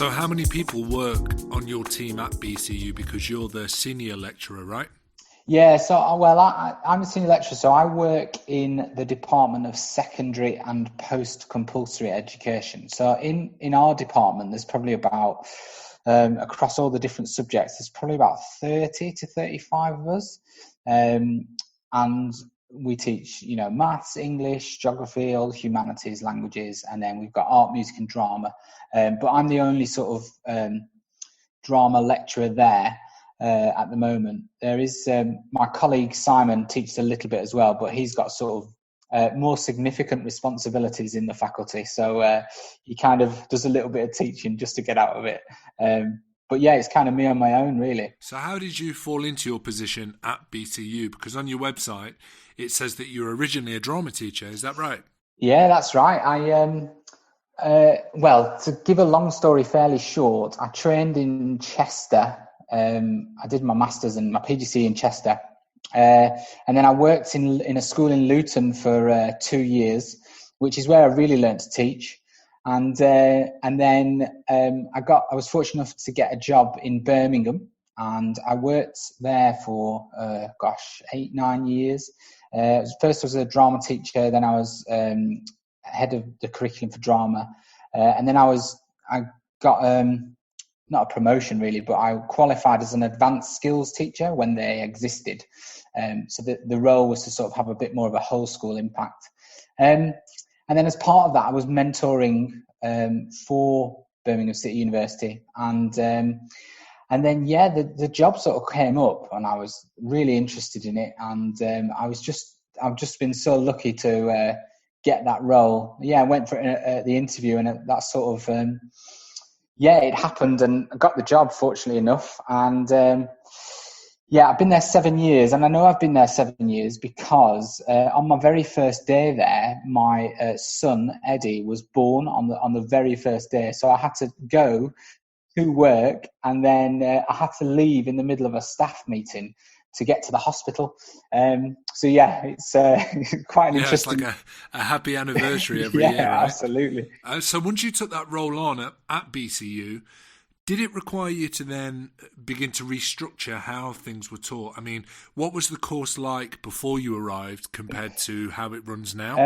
So how many people work on your team at BCU, because you're the senior lecturer, right? Yeah, so I'm a senior lecturer, so I work in the Department of Secondary and Post-Compulsory Education. So in our department, there's probably about, across all the different subjects, there's probably about 30 to 35 of us. And we teach, maths, English, geography, all the humanities, languages, and then we've got art, music and drama. But I'm the only sort of drama lecturer there. At the moment, there is my colleague Simon teaches a little bit as well, but he's got sort of more significant responsibilities in the faculty, so he kind of does a little bit of teaching just to get out of it. But yeah, it's kind of me on my own, really. So how did you fall into your position at BCU? Because on your website it says that you were originally a drama teacher. Is that right? Yeah, that's right. Well, to give a long story fairly short, I trained in Chester. I did my master's and my PGCE in Chester, and then I worked in a school in Luton for 2 years, which is where I really learned to teach. And then I was fortunate enough to get a job in Birmingham, and I worked there for 8-9 years. First I was a drama teacher, then I was head of the curriculum for drama, and then I got not a promotion really, but I qualified as an advanced skills teacher when they existed. So the role was to sort of have a bit more of a whole school impact. And then as part of that, I was mentoring for Birmingham City University. And then, the job sort of came up and I was really interested in it. And I've just been so lucky to get that role. Yeah, I went for the interview, and that sort of... it happened and I got the job, fortunately enough. And I've been there 7 years, and I know I've been there 7 years because on my very first day there, my son Eddie was born on the very first day. So I had to go to work, and then I had to leave in the middle of a staff meeting to get to the hospital. It's quite an interesting... It's like a happy anniversary every year, right? Absolutely. So once you took that role on at BCU, did it require you to then begin to restructure how things were taught? I mean, what was the course like before you arrived compared to how it runs now?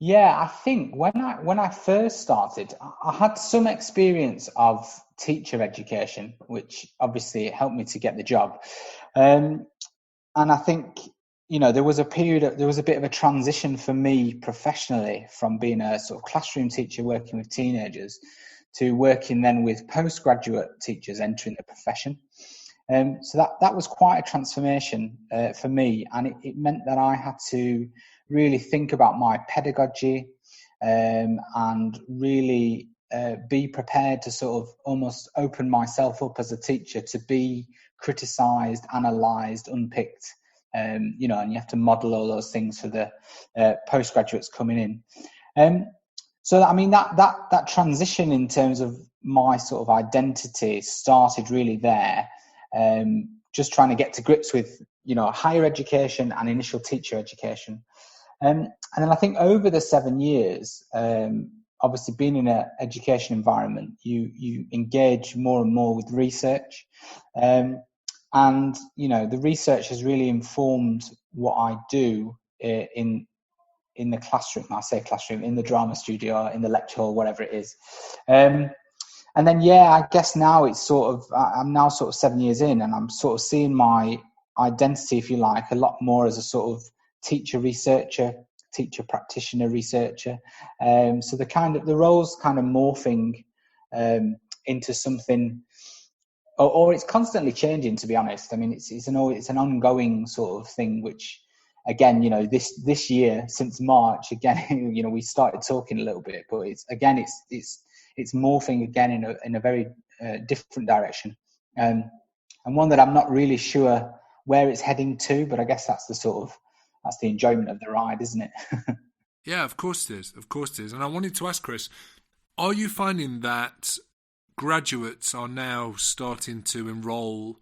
I think when I first started, I had some experience of teacher education, which obviously helped me to get the job. And I think, there was a bit of a transition for me professionally from being a sort of classroom teacher working with teenagers to working then with postgraduate teachers entering the profession. So that was quite a transformation for me, and it meant that I had to really think about my pedagogy and really be prepared to sort of almost open myself up as a teacher to be criticised, analysed, unpicked, and you have to model all those things for the postgraduates coming in. So I mean that transition in terms of my sort of identity started really there, just trying to get to grips with higher education and initial teacher education. And then I think over the 7 years, obviously being in an education environment, you engage more and more with research. And the research has really informed what I do in the classroom. I say classroom, in the drama studio, in the lecture hall, whatever it is. And then, I guess now I'm now sort of 7 years in, and I'm sort of seeing my identity, if you like, a lot more as a sort of teacher researcher, teacher practitioner researcher. So the role's kind of morphing into something, or it's constantly changing, to be honest. I mean, it's an ongoing sort of thing, which again, this year since March, again, we started talking a little bit, but it's morphing again in a very different direction, and one that I'm not really sure where it's heading to, but I guess that's the enjoyment of the ride, isn't it? Yeah, of course it is. Of course it is. And I wanted to ask, Chris, are you finding that graduates are now starting to enrol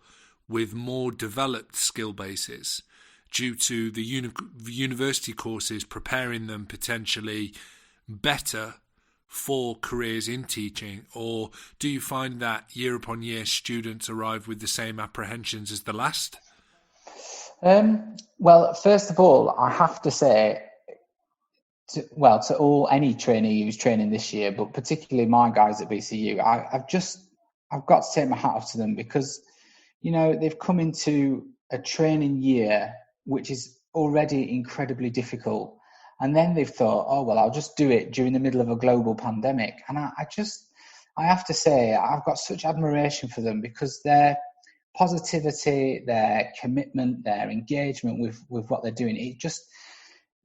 with more developed skill bases due to the university courses preparing them potentially better for careers in teaching, or do you find that year upon year students arrive with the same apprehensions as the last? Well, first of all, I have to say, to any trainee who's training this year, but particularly my guys at BCU, I've got to take my hat off to them, because, you know, they've come into a training year which is already incredibly difficult, and then they've thought, oh well, I'll just do it during the middle of a global pandemic. And I have to say, I've got such admiration for them, because their positivity, their commitment, their engagement with what they're doing, it just,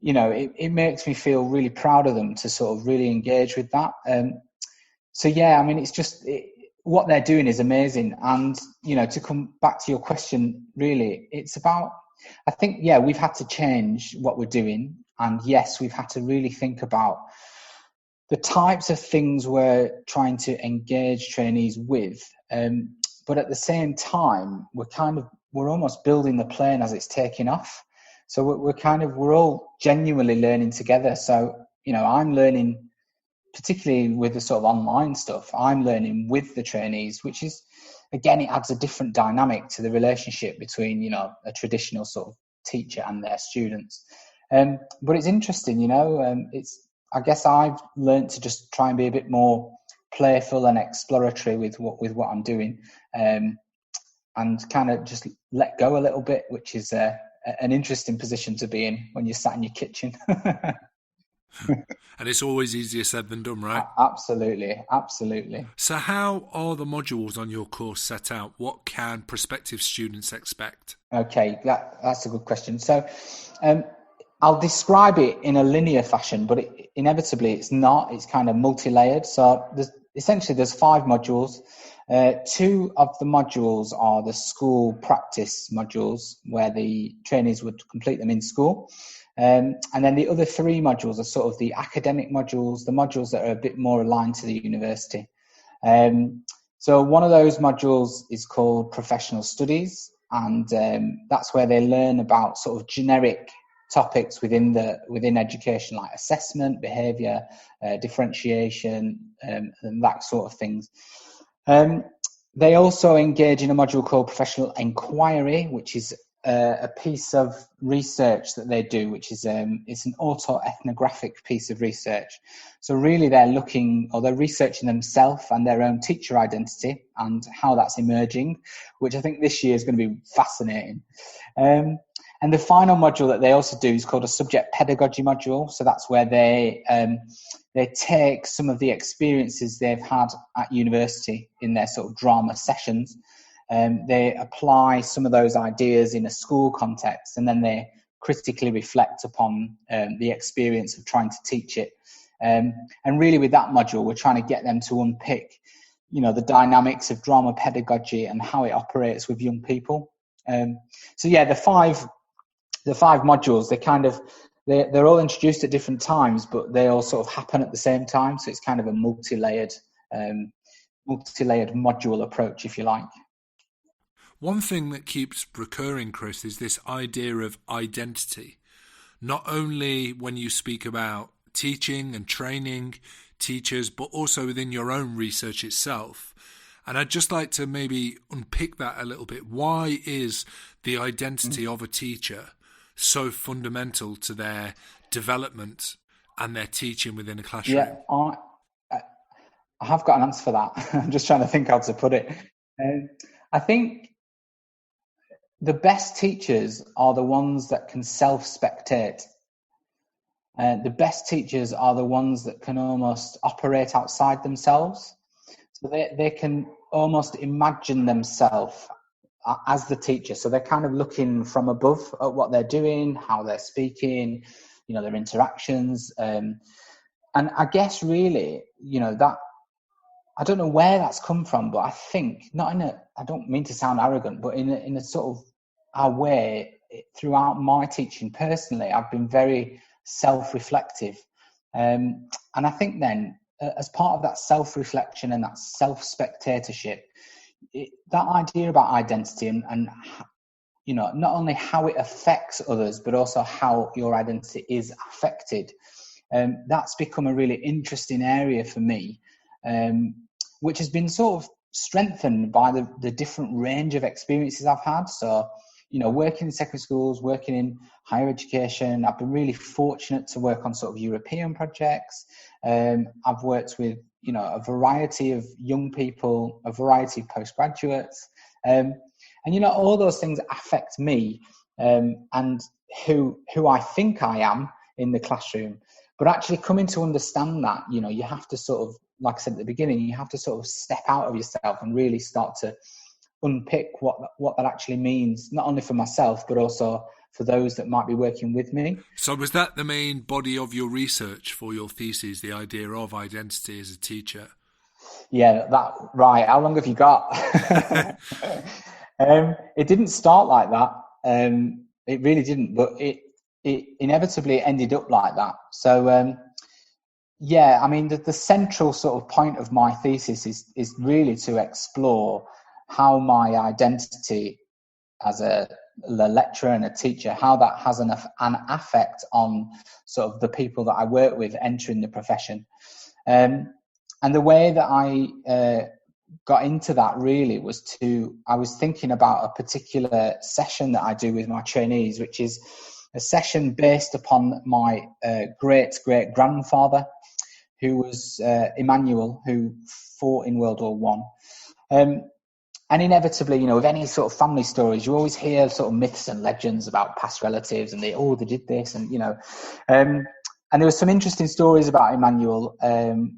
you know, it makes me feel really proud of them to sort of really engage with that. So yeah, I mean, it's just what they're doing is amazing. And, you know, to come back to your question, really, it's about, I think, yeah, we've had to change what we're doing. And yes, we've had to really think about the types of things we're trying to engage trainees with. But at the same time, we're almost building the plane as it's taking off. So we're all genuinely learning together. So, you know, I'm learning, particularly with the sort of online stuff, I'm learning with the trainees, which is, again, it adds a different dynamic to the relationship between, you know, a traditional sort of teacher and their students. But it's interesting, you know, I guess I've learned to just try and be a bit more playful and exploratory with what I'm doing, and kind of just let go a little bit, which is an interesting position to be in when you're sat in your kitchen. And it's always easier said than done, right? Absolutely. So how are the modules on your course set out? What can prospective students expect? Okay, that's a good question. So I'll describe it in a linear fashion, but inevitably it's not. It's kind of multi-layered. So there's 5 modules. 2 of the modules are the school practice modules, where the trainees would complete them in school. And then the other 3 modules are sort of the academic modules, the modules that are a bit more aligned to the university. So one of those modules is called Professional Studies, and that's where they learn about sort of generic topics within education, like assessment, behaviour, differentiation, and that sort of things. They also engage in a module called Professional Enquiry, which is a piece of research that they do, which is it's an autoethnographic piece of research. So really they're researching themselves and their own teacher identity and how that's emerging, which I think this year is going to be fascinating. And the final module that they also do is called a subject pedagogy module. So that's where they take some of the experiences they've had at university in their sort of drama sessions. They apply some of those ideas in a school context, and then they critically reflect upon the experience of trying to teach it. And really with that module, we're trying to get them to unpick, you know, the dynamics of drama pedagogy and how it operates with young people. So yeah, the five modules, they're all introduced at different times, but they all sort of happen at the same time. So it's kind of a multi-layered module approach, if you like. One thing that keeps recurring, Chris, is this idea of identity. Not only when you speak about teaching and training teachers, but also within your own research itself. And I'd just like to maybe unpick that a little bit. Why is the identity of a teacher so fundamental to their development and their teaching within a classroom? Yeah, I have got an answer for that. I'm just trying to think how to put it. I think the best teachers are the ones that can self-spectate. The best teachers are the ones that can almost operate outside themselves. So they can almost imagine themselves as the teacher. So they're kind of looking from above at what they're doing, how they're speaking, you know, their interactions. And I guess really, you know, that, I don't know where that's come from, but I think, I don't mean to sound arrogant, but in a sort of a way, throughout my teaching personally, I've been very self-reflective. And I think then, as part of that self-reflection and that self-spectatorship, that idea about identity and, you know, not only how it affects others, but also how your identity is affected, that's become a really interesting area for me, which has been sort of strengthened by the different range of experiences I've had. So, working in secondary schools, working in higher education, I've been really fortunate to work on sort of European projects. I've worked with, a variety of young people, a variety of postgraduates. And, all those things affect me and who I think I am in the classroom. But actually coming to understand that, you have to sort of, like I said at the beginning, you have to sort of step out of yourself and really start to unpick what that actually means, not only for myself, but also for those that might be working with me. So was that the main body of your research for your thesis, the idea of identity as a teacher? Yeah, right. How long have you got? It didn't start like that. It really didn't, but it inevitably ended up like that. So, yeah, I mean, the central sort of point of my thesis is really to explore how my identity as a lecturer and a teacher, how that has an affect on sort of the people that I work with entering the profession. And the way that I got into that really was I was thinking about a particular session that I do with my trainees, which is a session based upon my great-great-grandfather, who was Emmanuel, who fought in World War One. And inevitably, with any sort of family stories, you always hear sort of myths and legends about past relatives, and they did this, and and there were some interesting stories about Emmanuel,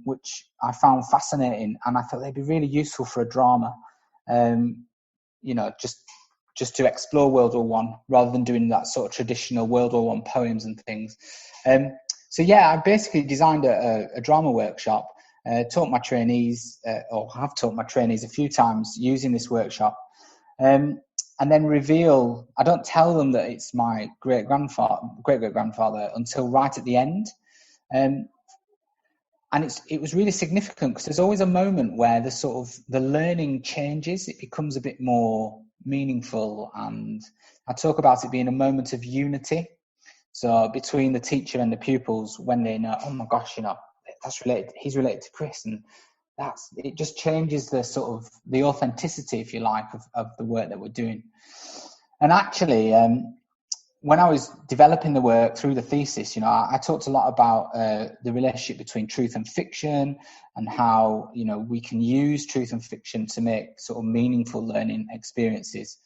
which I found fascinating, and I thought they'd be really useful for a drama, just to explore World War One rather than doing that sort of traditional World War One poems and things. So yeah, I basically designed a drama workshop. Taught my trainees, or have taught my trainees a few times using this workshop, and then reveal. I don't tell them that it's my great great grandfather until right at the end, and it was really significant because there's always a moment where the learning changes. It becomes a bit more meaningful, and I talk about it being a moment of unity. So between the teacher and the pupils, when they know, oh my gosh, he's related to Chris, and it just changes the sort of the authenticity, if you like, of the work that we're doing. And actually, when I was developing the work through the thesis, I talked a lot about the relationship between truth and fiction, and how we can use truth and fiction to make sort of meaningful learning experiences.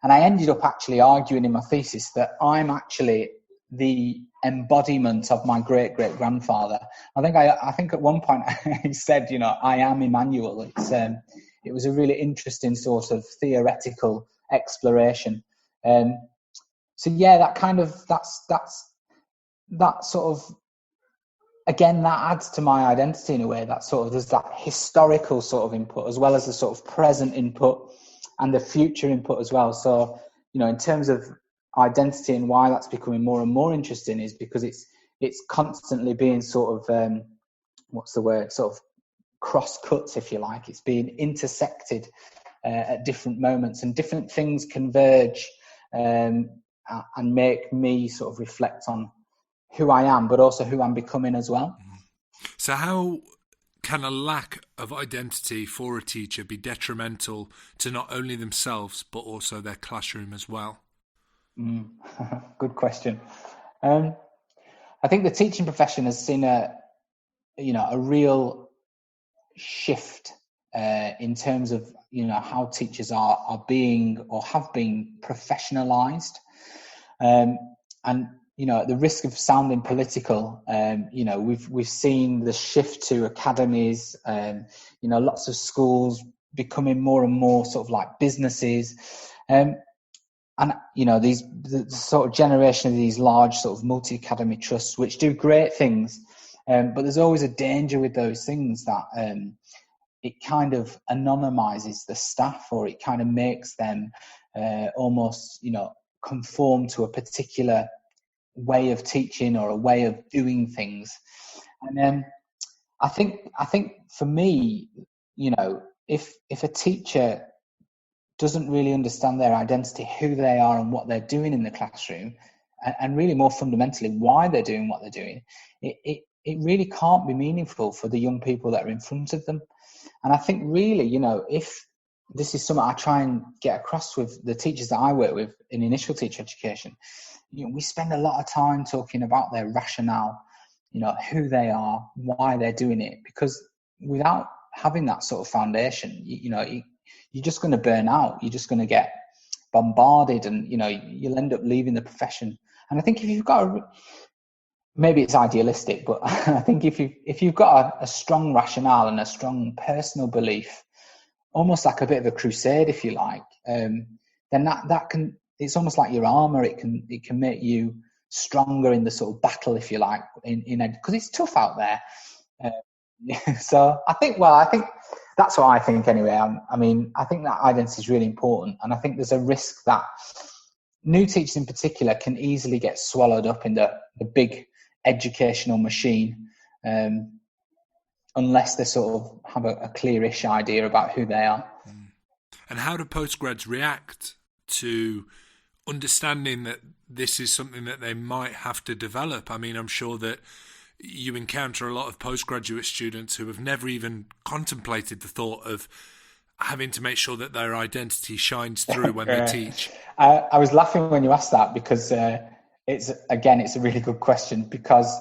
And I ended up actually arguing in my thesis that I'm actually the embodiment of my great-great-grandfather. I think at one point he said, I am Emmanuel. It was a really interesting sort of theoretical exploration. So yeah, that sort of, again, that adds to my identity in a way. That sort of, there's that historical sort of input as well as the sort of present input and the future input as well. So, in terms of identity and why that's becoming more and more interesting is because it's constantly being sort of sort of cross cuts, if you like. It's being intersected at different moments, and different things converge and make me sort of reflect on who I am, but also who I'm becoming as well. So how can a lack of identity for a teacher be detrimental to not only themselves but also their classroom as well? Good question. I think the teaching profession has seen a real shift in terms of how teachers are being or have been professionalized, and at the risk of sounding political, we've seen the shift to academies, lots of schools becoming more and more sort of like businesses. And, the sort of generation of these large sort of multi-academy trusts, which do great things. But there's always a danger with those things that it kind of anonymizes the staff, or it kind of makes them almost, conform to a particular way of teaching or a way of doing things. And I think for me, if a teacher doesn't really understand their identity, who they are and what they're doing in the classroom, and really more fundamentally why they're doing what they're doing, it really can't be meaningful for the young people that are in front of them. And I think really, if this is something I try and get across with the teachers that I work with in initial teacher education, we spend a lot of time talking about their rationale, who they are, why they're doing it, because without having that sort of foundation, you're just going to burn out. You're just going to get bombarded, and you'll end up leaving the profession. And I think if you've got maybe it's idealistic, but I think if you've got a strong rationale and a strong personal belief, almost like a bit of a crusade, if you like, then that can, it's almost like your armor. It can make you stronger in the sort of battle, if you like, because it's tough out there. So I think that's what I think anyway. I think that identity is really important, and I think there's a risk that new teachers in particular can easily get swallowed up in the big educational machine, unless they sort of have a clearish idea about who they are. And how do postgrads react to understanding that this is something that they might have to develop? I mean, I'm sure that you encounter a lot of postgraduate students who have never even contemplated the thought of having to make sure that their identity shines through when they teach. I was laughing when you asked that, because it's a really good question, because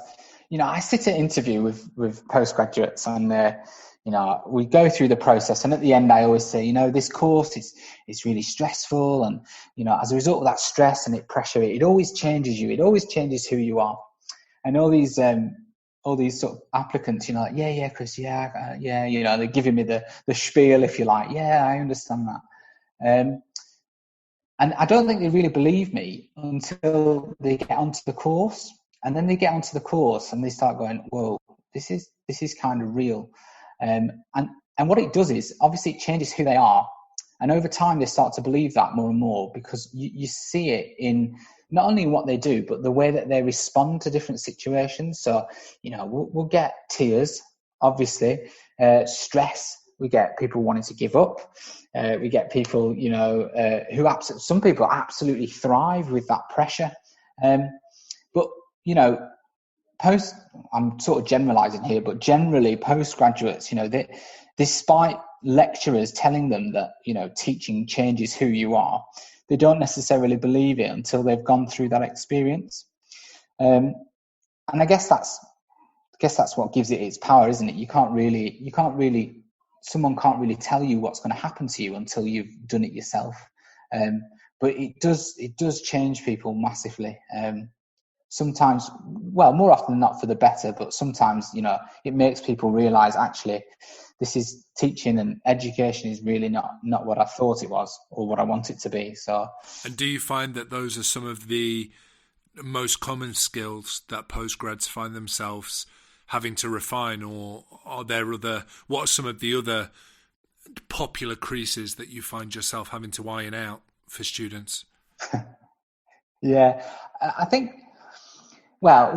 I sit at interview with postgraduates, and we go through the process, and at the end I always say, this course is really stressful, and as a result of that stress and pressure, it always changes you, it always changes who you are. And all these sort of applicants, like, yeah, Chris, they're giving me the spiel, if you like. Yeah, I understand that. And I don't think they really believe me until they get onto the course. And then they get onto the course and they start going, whoa, this is kind of real. And what it does is, obviously, it changes who they are. And over time, they start to believe that more and more, because you see it in not only what they do, but the way that they respond to different situations. So, we'll get tears, obviously, stress. We get people wanting to give up. We get people, some people absolutely thrive with that pressure. But, I'm sort of generalizing here, but generally postgraduates, despite lecturers telling them that, teaching changes who you are, they don't necessarily believe it until they've gone through that experience. And I guess that's what gives it its power, isn't it? Someone can't really tell you what's going to happen to you until you've done it yourself. But it does change people massively. Sometimes, well, more often than not for the better, but sometimes, it makes people realize, actually, this is teaching and education is really not what I thought it was or what I want it to be. So, and do you find that those are some of the most common skills that postgrads find themselves having to refine, or what are some of the other popular creases that you find yourself having to iron out for students? Yeah, I think, well,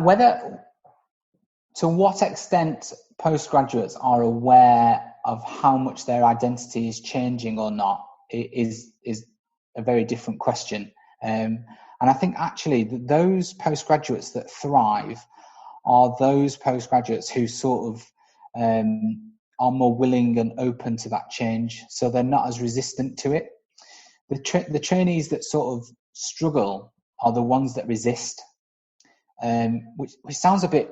to what extent postgraduates are aware of how much their identity is changing or not is a very different question. And I think actually those postgraduates that thrive are those postgraduates who sort of are more willing and open to that change, so they're not as resistant to it. The trainees that sort of struggle are the ones that resist, which sounds a bit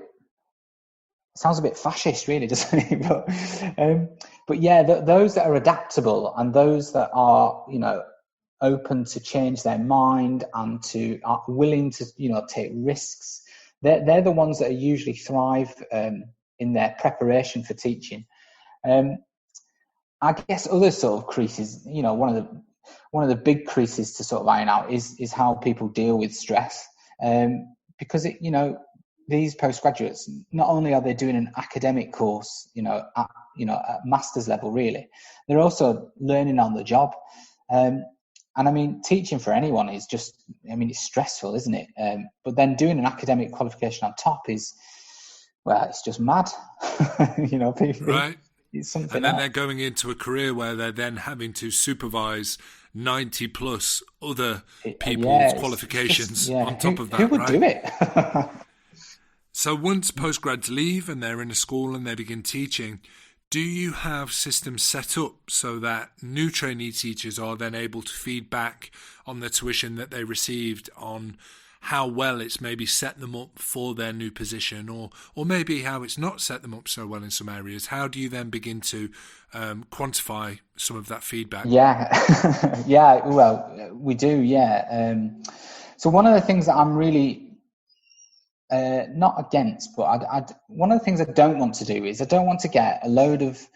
fascist, really, doesn't it? But yeah, those that are adaptable and those that are, open to change their mind and are willing to, take risks, they're the ones that are usually thrive in their preparation for teaching. I guess other sort of creases, one of the big creases to sort of iron out is how people deal with stress, because these postgraduates, not only are they doing an academic course, at master's level, really, they're also learning on the job. And I mean, teaching for anyone is just, it's stressful, isn't it? But then doing an academic qualification on top it's just mad. People, right. It's something and then else. They're going into a career where they're then having to supervise 90 plus other people's qualifications on top of that. Who would do it? So once postgrads leave and they're in a school and they begin teaching, do you have systems set up so that new trainee teachers are then able to feed back on the tuition that they received on how well it's maybe set them up for their new position, or maybe how it's not set them up so well in some areas? How do you then begin to quantify some of that feedback? Yeah, yeah, well, we do, yeah. So one of the things that I'm really not against, but one of the things I don't want to do is I don't want to get a load of,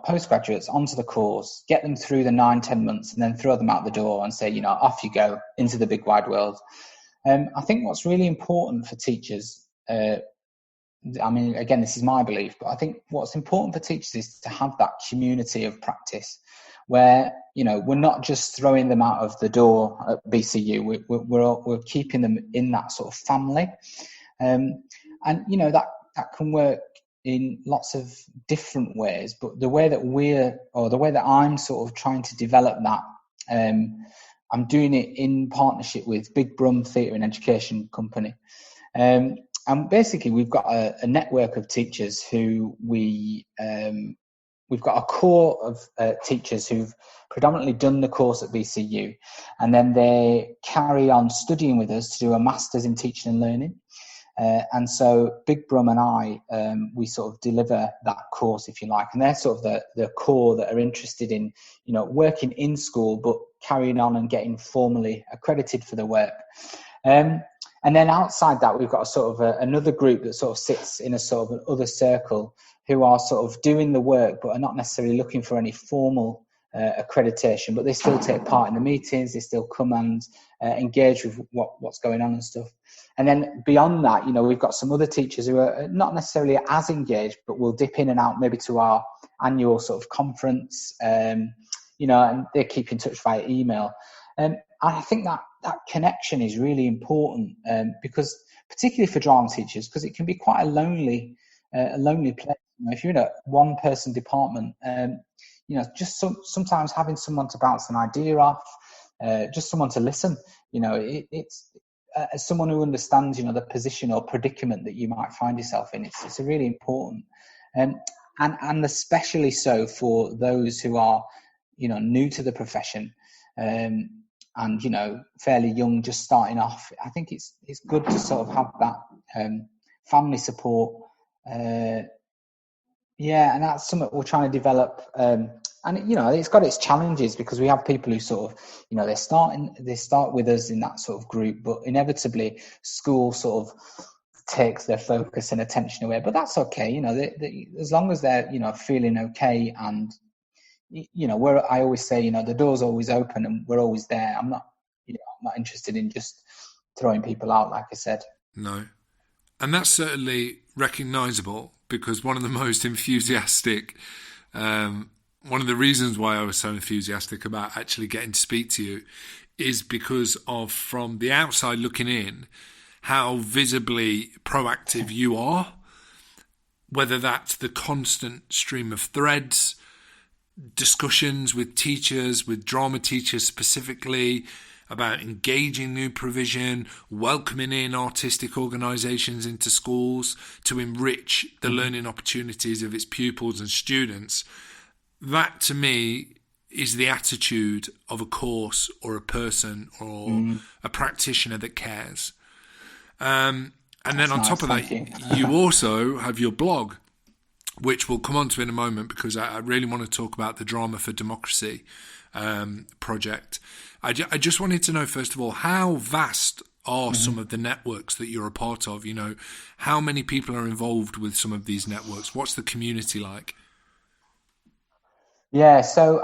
postgraduates onto the course, get them through the 9-10 months and then throw them out the door and say, off you go into the big wide world. I think what's really important for teachers, again, this is my belief, but I think what's important for teachers is to have that community of practice where, we're not just throwing them out of the door at BCU, we're keeping them in that sort of family. And that can work in lots of different ways, but the way that I'm sort of trying to develop that, I'm doing it in partnership with Big Brum Theatre and Education Company. And basically we've got a network of teachers who we've got a core of teachers who've predominantly done the course at BCU, and then they carry on studying with us to do a master's in teaching and learning. And so Big Brum and I, we sort of deliver that course, if you like, and they're sort of the core that are interested in, working in school, but carrying on and getting formally accredited for the work. And then outside that, we've got a sort of another group that sort of sits in a sort of an other circle who are sort of doing the work, but are not necessarily looking for any formal accreditation, but they still take part in the meetings, they still come and engage with what's going on and stuff. And then beyond that, we've got some other teachers who are not necessarily as engaged, but will dip in and out maybe to our annual sort of conference, and they keep in touch via email. And I think that connection is really important, because particularly for drama teachers, because it can be quite a lonely place. If you're in a one-person department, just sometimes having someone to bounce an idea off, just someone to listen, it's as someone who understands, the position or predicament that you might find yourself in, it's a really important, and especially so for those who are, new to the profession, and fairly young, just starting off. I think it's good to sort of have that family support. And that's something we're trying to develop. And it's got its challenges, because we have people who sort of, they start with us in that sort of group, but inevitably school sort of takes their focus and attention away. But that's okay, as long as they're, feeling okay, and I always say, the door's always open and we're always there. I'm not interested in just throwing people out, like I said. No. And that's certainly recognisable, because one of the most enthusiastic, one of the reasons why I was so enthusiastic about actually getting to speak to you is because of, from the outside looking in, how visibly proactive you are, whether that's the constant stream of threads, discussions with teachers, with drama teachers specifically, about engaging new provision, welcoming in artistic organisations into schools to enrich the learning opportunities of its pupils and students. That, to me, is the attitude of a course or a person or a practitioner that cares. And then on top of that, you also have your blog, which we'll come on to in a moment, because I really want to talk about the Drama for Democracy project. I just wanted to know, first of all, how vast are some of the networks that you're a part of? How many people are involved with some of these networks? What's the community like? Yeah, so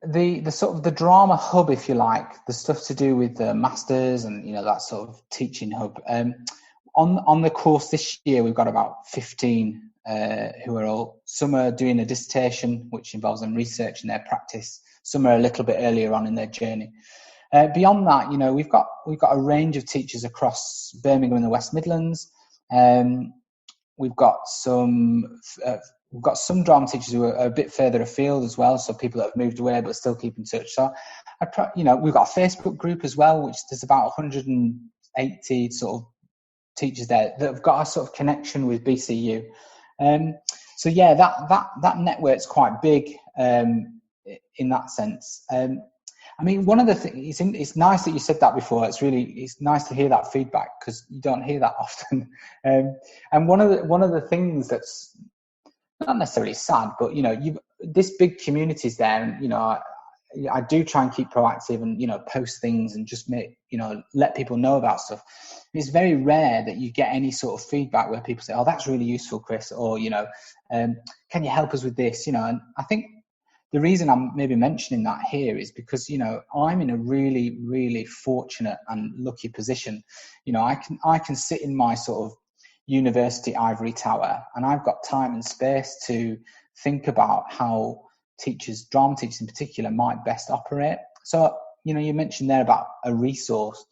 the sort of the drama hub, if you like, the stuff to do with the masters and that sort of teaching hub. On the course this year, we've got about 15 who are all. Some are doing a dissertation, which involves them researching their practice. Some are a little bit earlier on in their journey. Beyond that, we've got a range of teachers across Birmingham and the West Midlands. We've got some drama teachers who are a bit further afield as well, so people that have moved away but still keep in touch. So, we've got a Facebook group as well, which there's about 180 sort of teachers there that have got a sort of connection with BCU. So yeah, that network's quite big in that sense. I mean, one of the things, it's nice that you said that before. It's nice to hear that feedback, because you don't hear that often. And one of the things that's not necessarily sad, but this big community's there, and I do try and keep proactive and post things and just let people know about stuff. It's very rare that you get any sort of feedback where people say, "Oh, that's really useful, Chris," or "Can you help us with this?" And I think the reason I'm maybe mentioning that here is because I'm in a really, really fortunate and lucky position. I can sit in my sort of university ivory tower, and I've got time and space to think about how teachers, drama teachers in particular, might best operate. So you mentioned there about a resource.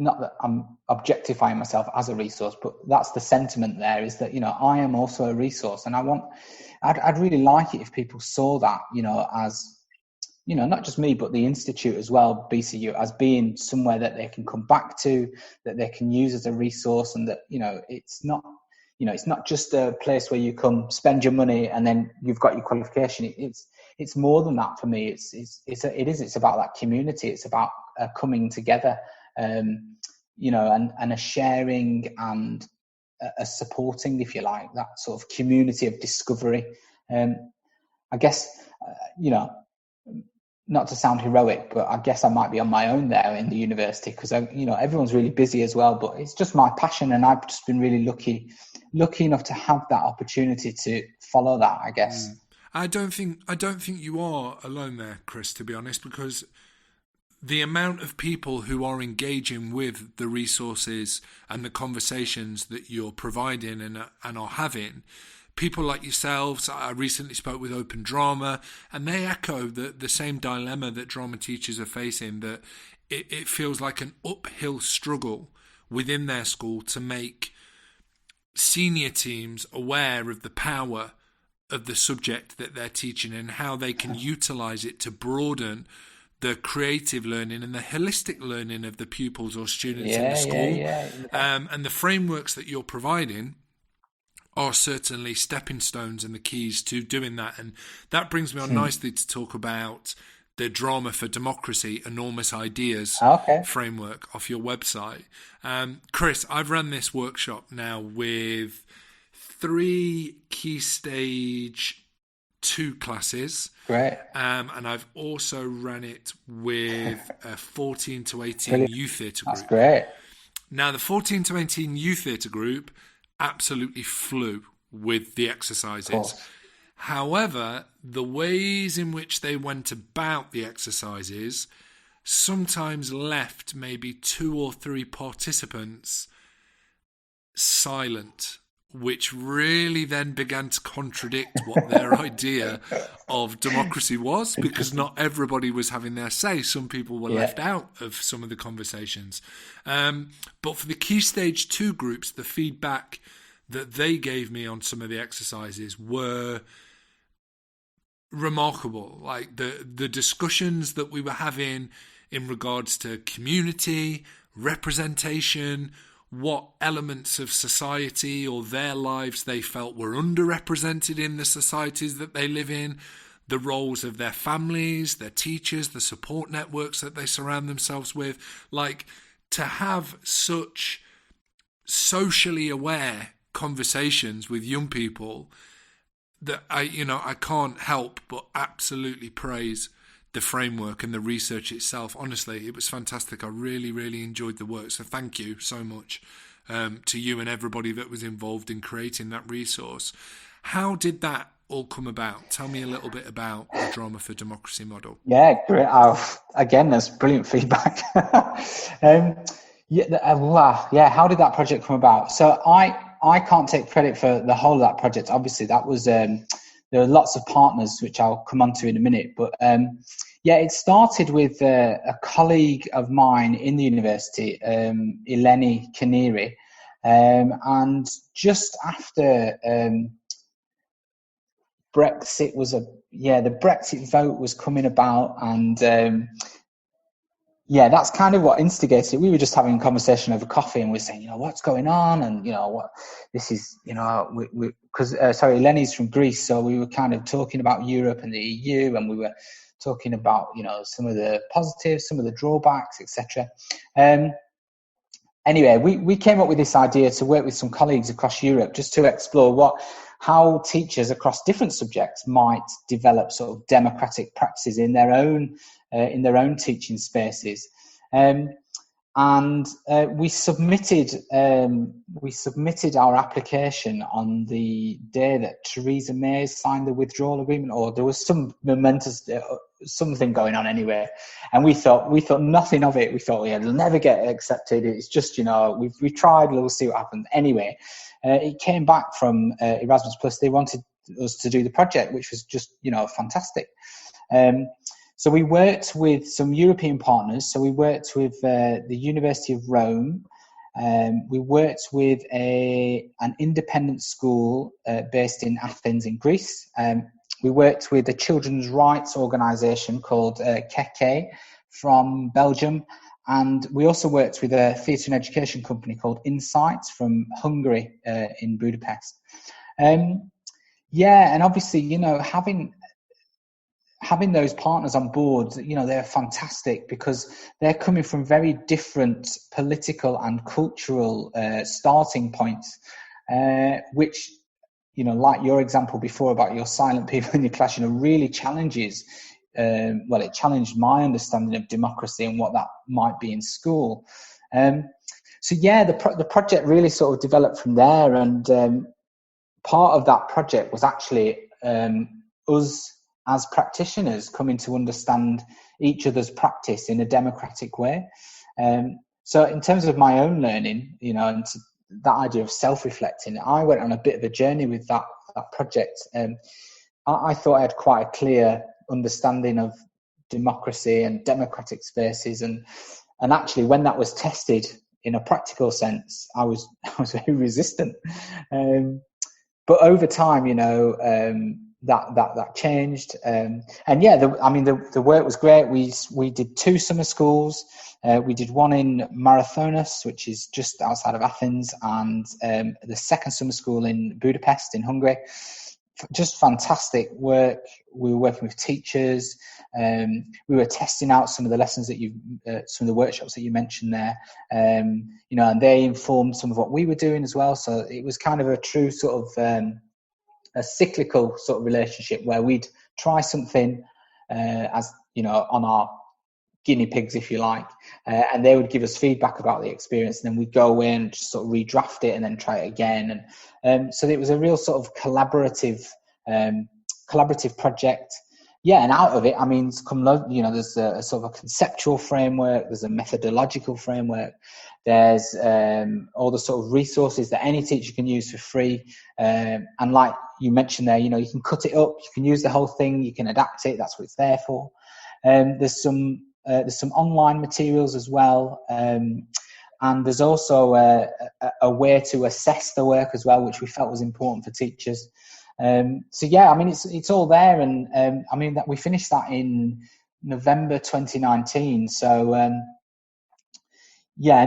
Not that I'm objectifying myself as a resource, but that's the sentiment there, is that I am also a resource, and I'd really like it if people saw that as not just me, but the institute as well, BCU, as being somewhere that they can come back to, that they can use as a resource, and that it's not just a place where you come spend your money and then you've got your qualification. It's more than that for me. It's about that community. It's about coming together. And a sharing and a supporting, if you like, that sort of community of discovery. I guess, not to sound heroic, but I guess I might be on my own there in the university, because everyone's really busy as well, but it's just my passion, and I've just been really lucky enough to have that opportunity to follow that, I guess. I don't think you are alone there, Chris, to be honest, because the amount of people who are engaging with the resources and the conversations that you're providing and are having, people like yourselves, I recently spoke with Open Drama, and they echo the same dilemma that drama teachers are facing, that it feels like an uphill struggle within their school to make senior teams aware of the power of the subject that they're teaching and how they can utilise it to broaden the creative learning and the holistic learning of the pupils or students in the school. And the frameworks that you're providing are certainly stepping stones and the keys to doing that. And that brings me on nicely to talk about the Drama for Democracy Enormous Ideas framework off your website. Chris, I've run this workshop now with 3 Key Stage 2 classes. Great. And I've also ran it with a 14 to 18 youth theatre group. That's great. Now, the 14 to 18 youth theatre group absolutely flew with the exercises. However, the ways in which they went about the exercises sometimes left maybe 2 or 3 participants silent, which really then began to contradict what their idea of democracy was, because not everybody was having their say. Some people were left out of some of the conversations. But for the Key Stage 2 groups, the feedback that they gave me on some of the exercises were remarkable. Like the discussions that we were having in regards to community, representation, what elements of society or their lives they felt were underrepresented in the societies that they live in, the roles of their families, their teachers, the support networks that they surround themselves with. Like, to have such socially aware conversations with young people, that I can't help but absolutely praise the framework and the research itself. Honestly, it was fantastic. I really, really enjoyed the work. So thank you so much to you and everybody that was involved in creating that resource. How did that all come about? Tell me a little bit about the Drama for Democracy model. Yeah, great. Again, that's brilliant feedback. How did that project come about? So I can't take credit for the whole of that project. Obviously, that was there are lots of partners, which I'll come on to in a minute. But it started with a colleague of mine in the university, Eleni Kaniri, and just after Brexit the Brexit vote was coming about, and yeah, that's kind of what instigated it. We were just having a conversation over coffee, and we were saying, what's going on, and what this is, because Lenny's from Greece, so we were kind of talking about Europe and the EU, and we were talking about some of the positives, some of the drawbacks, etc. Anyway, we came up with this idea to work with some colleagues across Europe just to explore how teachers across different subjects might develop sort of democratic practices in their own teaching spaces. We submitted our application on the day that Theresa May signed the withdrawal agreement, or there was some momentous something going on anyway. And we thought nothing of it. We thought, it'll never get accepted. It's just, we've tried, we'll see what happens. Anyway, it came back from Erasmus Plus. They wanted us to do the project, which was just, fantastic. So we worked with some European partners. So we worked with the University of Rome. We worked with an independent school based in Athens in Greece. We worked with a children's rights organisation called Keke from Belgium. And we also worked with a theatre and education company called Insights from Hungary in Budapest. And obviously, having those partners on board, they're fantastic because they're coming from very different political and cultural starting points, which, like your example before about your silent people in your class, really challenges, it challenged my understanding of democracy and what that might be in school. The project really sort of developed from there. And part of that project was actually us as practitioners coming to understand each other's practice in a democratic way. So in terms of my own learning, and that idea of self-reflecting, I went on a bit of a journey with that project. I thought I had quite a clear understanding of democracy and democratic spaces, and actually when that was tested in a practical sense, I was very resistant. But over time, that changed. The work was great. We did 2 summer schools. We did one in Marathonis, which is just outside of Athens, and the second summer school in Budapest in Hungary. Just fantastic work. We were working with teachers. We were testing out some of the lessons that some of the workshops that you mentioned there. And they informed some of what we were doing as well. So it was kind of a true sort of a cyclical sort of relationship where we'd try something on our guinea pigs, if you like, and they would give us feedback about the experience, and then we'd go away and just sort of redraft it and then try it again. And so it was a real sort of collaborative project. And out of it, there's a sort of a conceptual framework, there's a methodological framework, there's all the sort of resources that any teacher can use for free. And like you mentioned there, you can cut it up, you can use the whole thing, you can adapt it, that's what it's there for. There's some online materials as well. And there's also a way to assess the work as well, which we felt was important for teachers. It's all there. And that we finished that in November 2019. So, and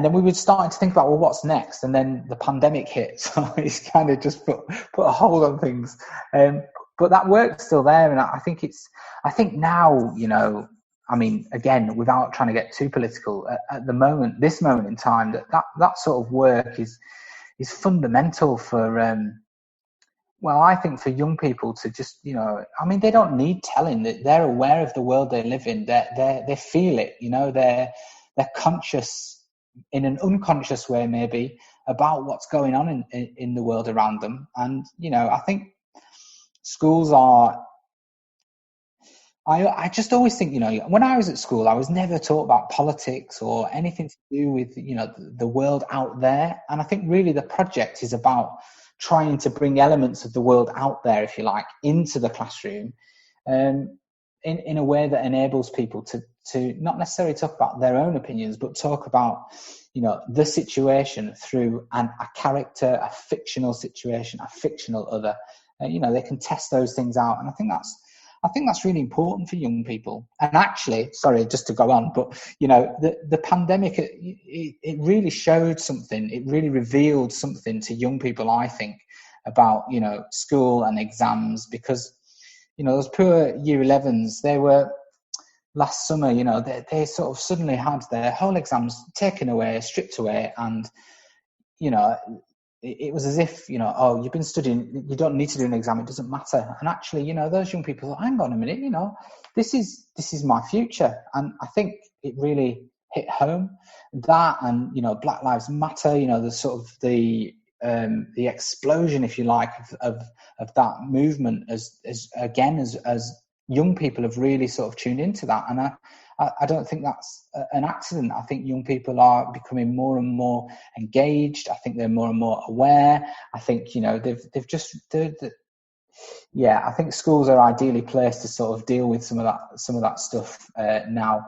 then we were starting to think about, well, what's next? And then the pandemic hit. So it's kind of just put a hold on things. But that work's still there. And I think now, again, without trying to get too political, at this moment in time, that sort of work is fundamental for, I think for young people to just, they don't need telling, that they're aware of the world they live in. They feel it, they're conscious in an unconscious way, maybe, about what's going on in the world around them. And, I think schools are, I just always think, when I was at school, I was never taught about politics or anything to do with, the world out there. And I think really the project is about trying to bring elements of the world out there, if you like, into the classroom, in a way that enables people to not necessarily talk about their own opinions, but talk about, the situation through a character, a fictional situation, a fictional other. They can test those things out. And I think I think that's really important for young people. And actually, sorry, just to go on, but the pandemic, it really showed something. It really revealed something to young people, I think, about school and exams, because those poor year 11s, they were last summer, they sort of suddenly had their whole exams taken away, stripped away, and it was as if, oh, you've been studying, you don't need to do an exam, it doesn't matter. And actually, those young people thought, hang on a minute, this is my future. And I think it really hit home, that, and Black Lives Matter, the sort of the explosion, if you like, of that movement as young people have really sort of tuned into that. And I don't think that's an accident. I think young people are becoming more and more engaged. I think they're more and more aware. I think they've just I think schools are ideally placed to sort of deal with some of that stuff now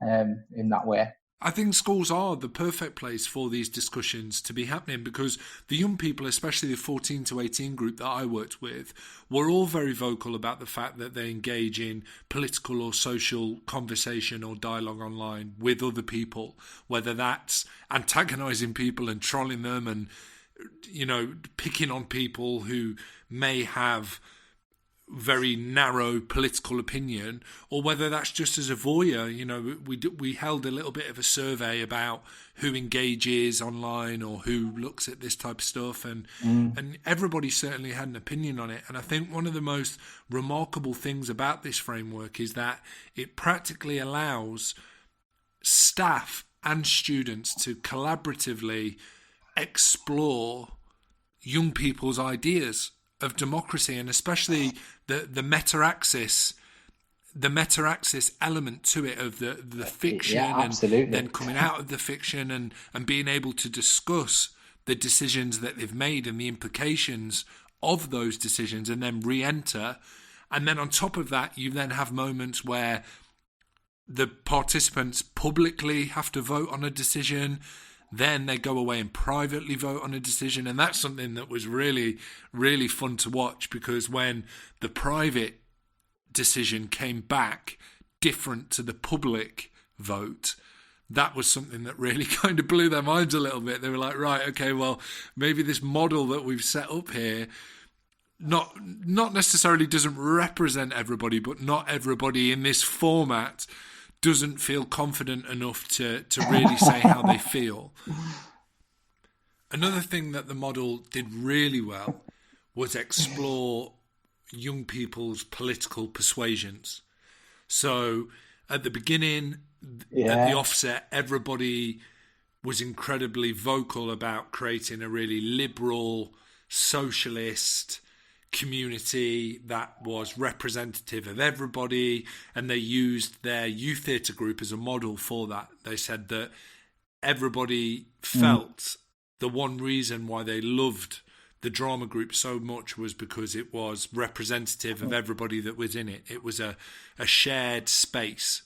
in that way. I think schools are the perfect place for these discussions to be happening, because the young people, especially the 14 to 18 group that I worked with, were all very vocal about the fact that they engage in political or social conversation or dialogue online with other people, whether that's antagonising people and trolling them and, picking on people who may have very narrow political opinion, or whether that's just as a voyeur. We held a little bit of a survey about who engages online or who looks at this type of stuff, and everybody certainly had an opinion on it. And I think one of the most remarkable things about this framework is that it practically allows staff and students to collaboratively explore young people's ideas of democracy, and especially the meta-axis element to it, of the fiction, and then coming out of the fiction and being able to discuss the decisions that they've made and the implications of those decisions, and then re-enter. And then on top of that, you then have moments where the participants publicly have to vote on a decision. Then they go away and privately vote on a decision. And that's something that was really, really fun to watch, because when the private decision came back different to the public vote, that was something that really kind of blew their minds a little bit. They were like, right, okay, well, maybe this model that we've set up here not necessarily doesn't represent everybody, but not everybody in this format doesn't feel confident enough to really say how they feel. Another thing that the model did really well was explore young people's political persuasions. So at the beginning, at the offset, everybody was incredibly vocal about creating a really liberal, socialist community that was representative of everybody, and they used their youth theatre group as a model for that. They said that everybody felt the one reason why they loved the drama group so much was because it was representative of everybody that was in it. It was a shared space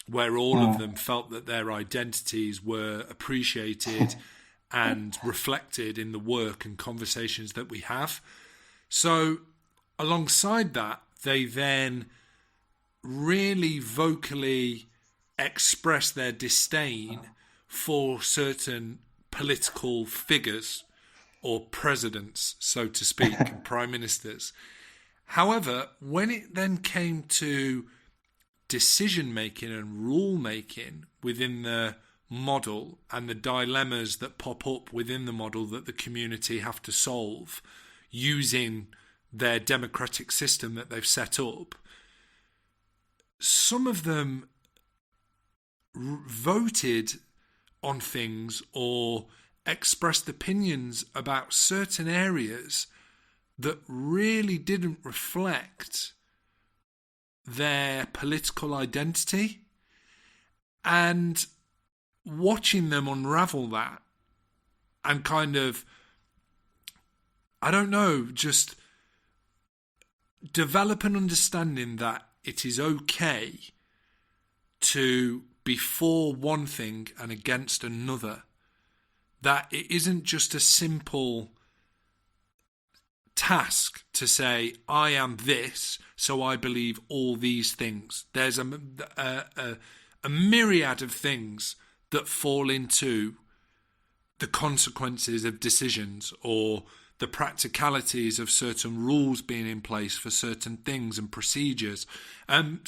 where all of them felt that their identities were appreciated and reflected in the work and conversations that we have. So alongside that, they then really vocally express their disdain for certain political figures, or presidents, so to speak, and prime ministers. However, when it then came to decision-making and rule-making within the model, and the dilemmas that pop up within the model that the community have to solve using their democratic system that they've set up, some of them voted on things or expressed opinions about certain areas that really didn't reflect their political identity. And watching them unravel that and kind of, I don't know, just develop an understanding that it is okay to be for one thing and against another. That it isn't just a simple task to say, I am this, so I believe all these things. There's a myriad of things that fall into the consequences of decisions, or the practicalities of certain rules being in place for certain things and procedures. And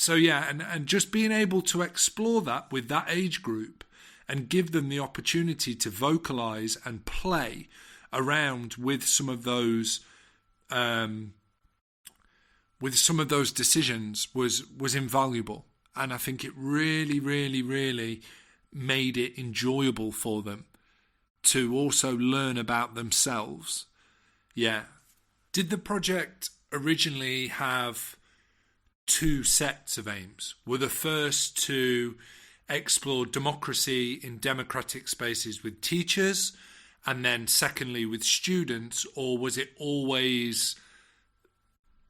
just being able to explore that with that age group and give them the opportunity to vocalize and play around with some of those decisions was invaluable. And I think it really, really, really made it enjoyable for them to also learn about themselves. Yeah. Did the project originally have two sets of aims? Were the first to explore democracy in democratic spaces with teachers, and then secondly with students, or was it always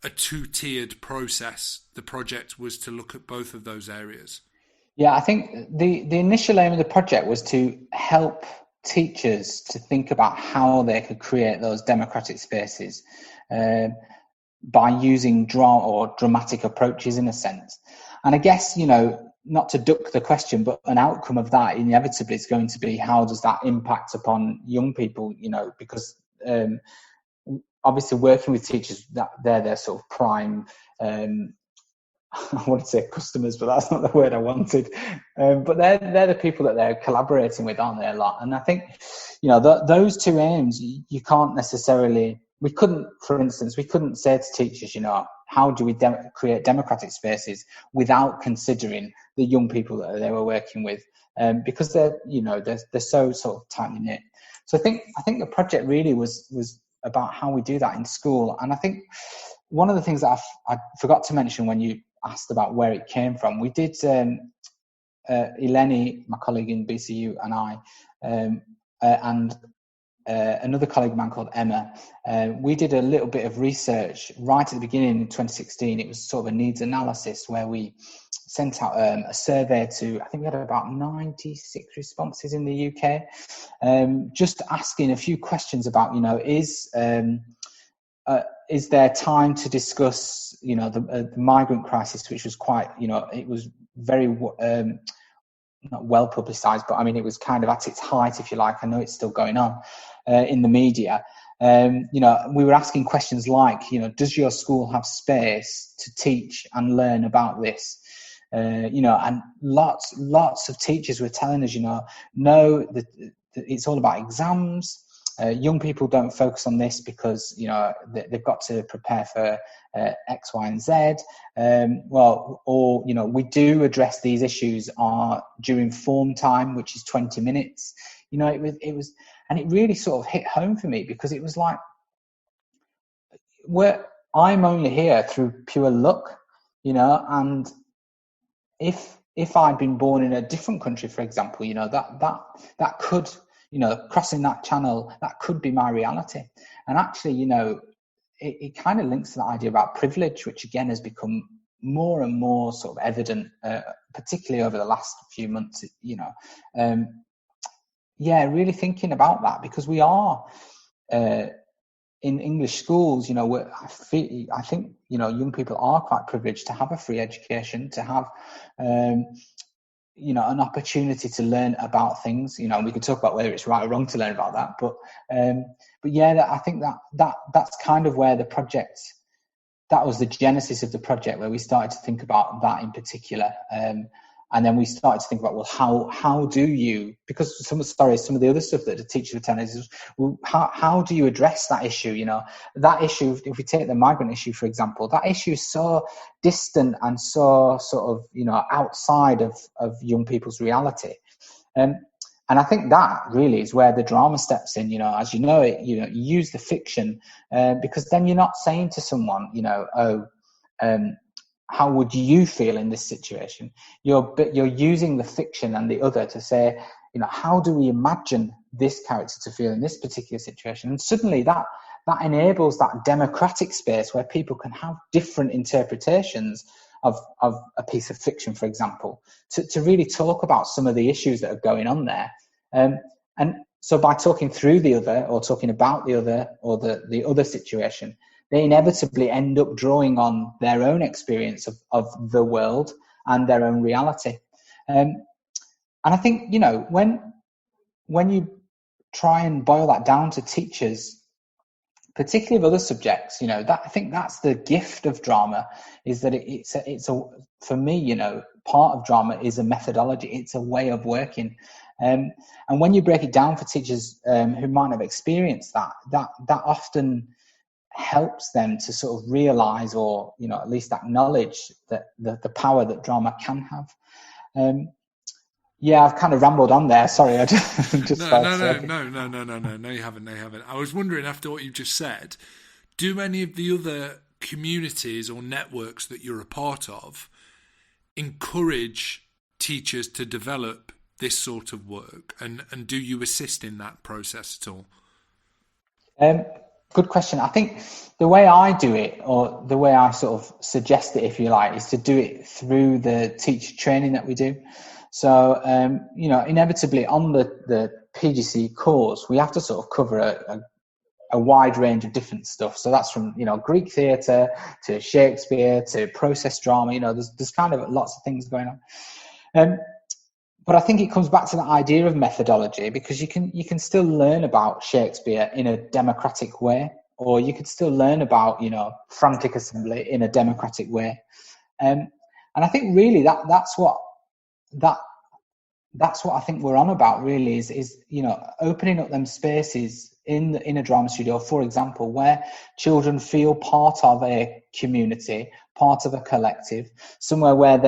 a two-tiered process? The project was to look at both of those areas. Yeah, I think the initial aim of the project was to help teachers to think about how they could create those democratic spaces by using dramatic approaches, in a sense. And I guess, not to duck the question, but an outcome of that inevitably is going to be, how does that impact upon young people? Because obviously working with teachers, that they're their sort of prime, I want to say customers, but that's not the word I wanted. But they're the people that they're collaborating with, aren't they, a lot? And I think, those two aims, you can't necessarily, we couldn't say to teachers, how do we create democratic spaces without considering the young people that they were working with, because they're so sort of tightly knit. So I think the project really was about how we do that in school. And I think one of the things that I forgot to mention when you asked about where it came from, we did, Eleni, my colleague in BCU, and I, and another colleague of mine called Emma, we did a little bit of research right at the beginning in 2016. It was sort of a needs analysis where we sent out a survey to, I think we had about 96 responses in the UK, just asking a few questions about, is there time to discuss, the migrant crisis, which was quite, it was very not well publicised, but I mean, it was kind of at its height, if you like. I know it's still going on in the media. We were asking questions like, does your school have space to teach and learn about this? And lots of teachers were telling us, no, that it's all about exams. Young people don't focus on this because, they've got to prepare for X, Y, and Z. We do address these issues during form time, which is 20 minutes. It was, and it really sort of hit home for me, because it was like, I'm only here through pure luck, and if I'd been born in a different country, for example, that could, crossing that channel, that could be my reality. And actually, it kind of links to the idea about privilege, which again has become more and more sort of evident, particularly over the last few months, really thinking about that, because we are in English schools, I think, young people are quite privileged to have a free education, to have, an opportunity to learn about things. We could talk about whether it's right or wrong to learn about that, but I think that's kind of where the project, that was the genesis of the project, where we started to think about that in particular. And then we started to think about, well, how do you, because some of the other stuff that the teachers were telling us is, well, how do you address that issue? That issue, if we take the migrant issue, for example, that issue is so distant and so sort of, outside of young people's reality. And I think that really is where the drama steps in, as you use the fiction, because then you're not saying to someone, how would you feel in this situation? You're using the fiction and the other to say, how do we imagine this character to feel in this particular situation? And suddenly that enables that democratic space where people can have different interpretations of a piece of fiction, for example, to really talk about some of the issues that are going on there. And so by talking through the other, or talking about the other, or the other situation, they inevitably end up drawing on their own experience of the world and their own reality. And I think, when you try and boil that down to teachers, particularly of other subjects, that I think that's the gift of drama, is that it's for me, part of drama is a methodology. It's a way of working. And when you break it down for teachers who might have experienced that often helps them to sort of realize, or at least acknowledge that the power that drama can have. Yeah, I've kind of rambled on there. Sorry, I just No, you haven't. I was wondering, after what you just said, do any of the other communities or networks that you're a part of encourage teachers to develop this sort of work, and do you assist in that process at all? Good question. I think the way I do it, or the way I sort of suggest it, if you like, is to do it through the teacher training that we do. So, inevitably on the PGCE course, we have to sort of cover a wide range of different stuff. So that's from, Greek theatre to Shakespeare to process drama. There's kind of lots of things going on. But I think it comes back to the idea of methodology, because you can still learn about Shakespeare in a democratic way, or you could still learn about, frantic assembly in a democratic way. And I think really that's what I think we're on about, really, is opening up them spaces in a drama studio, for example, where children feel part of a community, part of a collective, somewhere where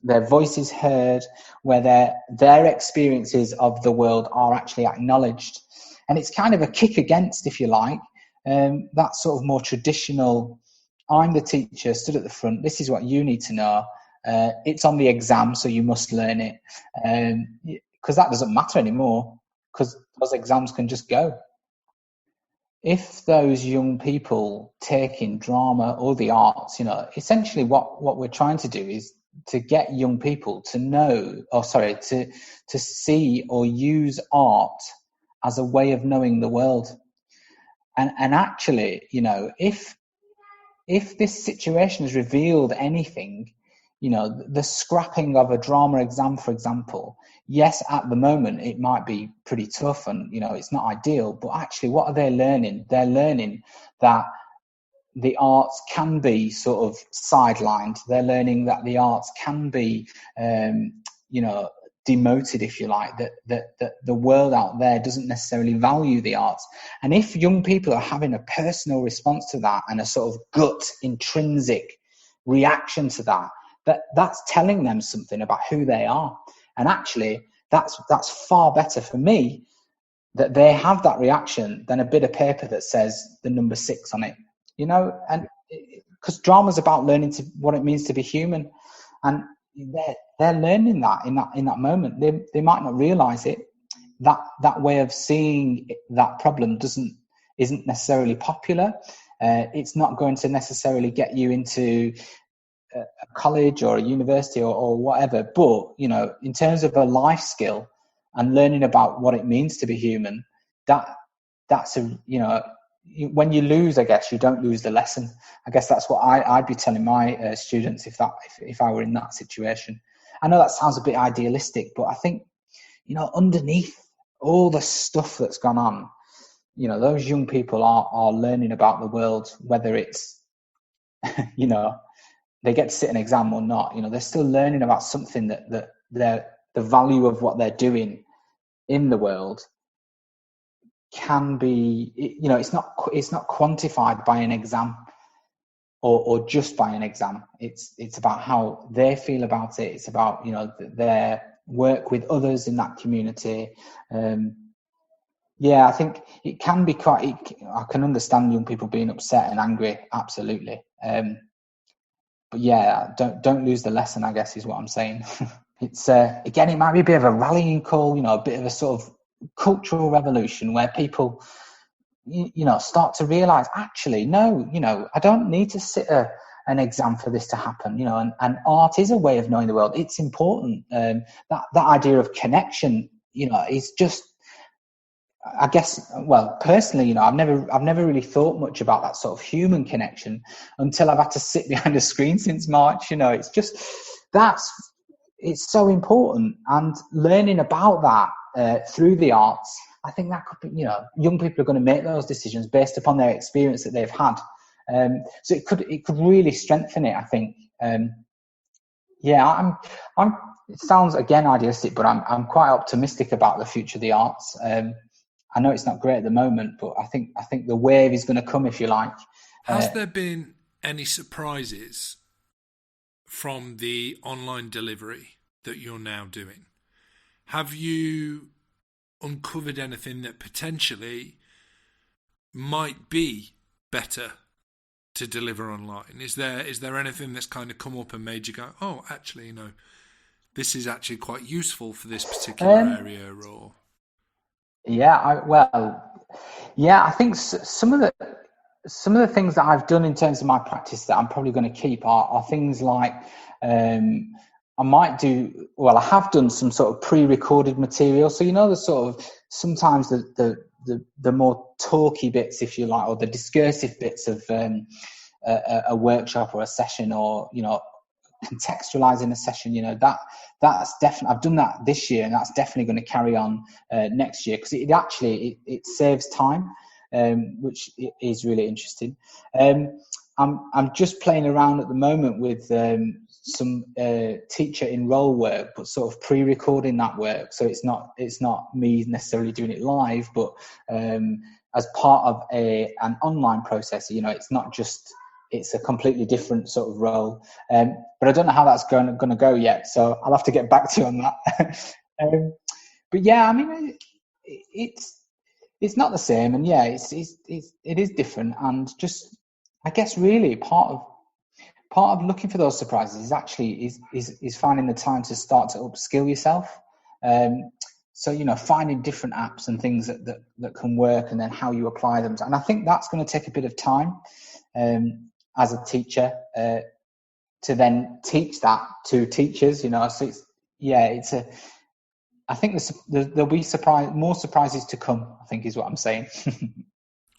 their voice is heard, where their experiences of the world are actually acknowledged. And it's kind of a kick against, if you like, that sort of more traditional, I'm the teacher, stood at the front, this is what you need to know. It's on the exam, so you must learn it. Because that doesn't matter anymore, because those exams can just go. If those young people taking drama or the arts, essentially what we're trying to do is to get young people to know, to see or use art as a way of knowing the world. And actually, if this situation has revealed anything, the scrapping of a drama exam, for example, yes, at the moment it might be pretty tough and, it's not ideal, but actually what are they learning? They're learning that the arts can be sort of sidelined. They're learning that the arts can be, demoted, if you like, that the world out there doesn't necessarily value the arts. And if young people are having a personal response to that and a sort of gut, intrinsic reaction to that's telling them something about who they are. And actually, that's far better for me that they have that reaction than a bit of paper that says the number 6 on it. And because drama's about learning what it means to be human, and they're learning that in that moment. They might not realize it. That way of seeing that problem isn't necessarily popular. It's not going to necessarily get you into a college or a university or whatever. But in terms of a life skill and learning about what it means to be human, that's when you lose, I guess you don't lose the lesson. I guess that's what I'd be telling my students if I were in that situation. I know that sounds a bit idealistic, but I think, underneath all the stuff that's gone on, those young people are learning about the world, whether it's, they get to sit an exam or not. They're still learning about something that the value of what they're doing in the world can be, it's not quantified by an exam or just by an exam. It's about how they feel about it. It's about, their work with others in that community. I think it can be I can understand young people being upset and angry. Absolutely. But yeah, don't lose the lesson, I guess, is what I'm saying. It's again, it might be a bit of a rallying call, a bit of a sort of cultural revolution where people, start to realize, actually, no, I don't need to sit an exam for this to happen, and art is a way of knowing the world. It's important. That idea of connection, is just I guess, well, personally, I've never really thought much about that sort of human connection until I've had to sit behind a screen since March. It's just, it's so important, and learning about that through the arts, I think that could be, young people are going to make those decisions based upon their experience that they've had. So it could really strengthen it, I think. Yeah, it sounds again idealistic, but I'm quite optimistic about the future of the arts. I know it's not great at the moment, but I think the wave is going to come, if you like. Has there been any surprises from the online delivery that you're now doing? Have you uncovered anything that potentially might be better to deliver online? Is there anything that's kind of come up and made you go, oh, actually, this is actually quite useful for this particular area? Or I think some of the things that I've done in terms of my practice that I'm probably going to keep are things like I have done some sort of pre-recorded material. So the sort of sometimes the more talky bits, if you like, or the discursive bits of a workshop or a session, or contextualizing a session. That's definitely, I've done that this year, and that's definitely going to carry on next year, because it saves time, which is really interesting. I'm just playing around at the moment with some teacher enroll work, but sort of pre-recording that work, so it's not me necessarily doing it live, but as part of an online process. It's not just, it's a completely different sort of role, but I don't know how that's going to go yet, so I'll have to get back to you on that. But yeah, I mean, it's not the same, and yeah, it is different, and just, I guess, really part of looking for those surprises is actually is finding the time to start to upskill yourself. So finding different apps and things that can work, and then how you apply them. And I think that's going to take a bit of time as a teacher to then teach that to teachers. So I think there'll be more surprises to come, I think, is what I'm saying.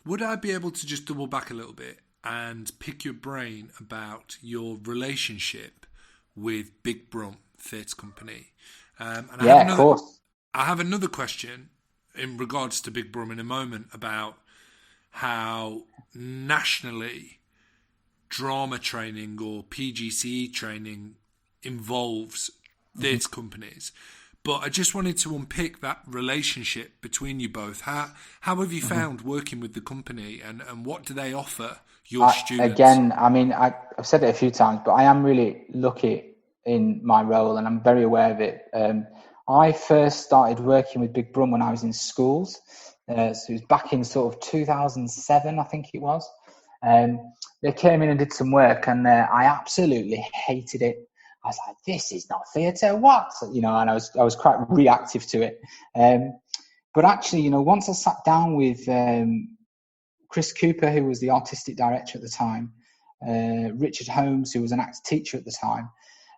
Would I be able to just double back a little bit and pick your brain about your relationship with Big Brum Theatre Company? Of course. I have another question in regards to Big Brum in a moment, about how nationally drama training or PGCE training involves theatre companies. But I just wanted to unpick that relationship between you both. How have you found working with the company, and what do they offer your students? Again, I mean, I've said it a few times, but I am really lucky in my role, and I'm very aware of it. I first started working with Big Brum when I was in schools. So it was back in sort of 2007, I think it was. They came in and did some work, and I absolutely hated it. I was like, this is not theatre, what? And I was quite reactive to it. But actually, once I sat down with Chris Cooper, who was the artistic director at the time, Richard Holmes, who was an acting teacher at the time,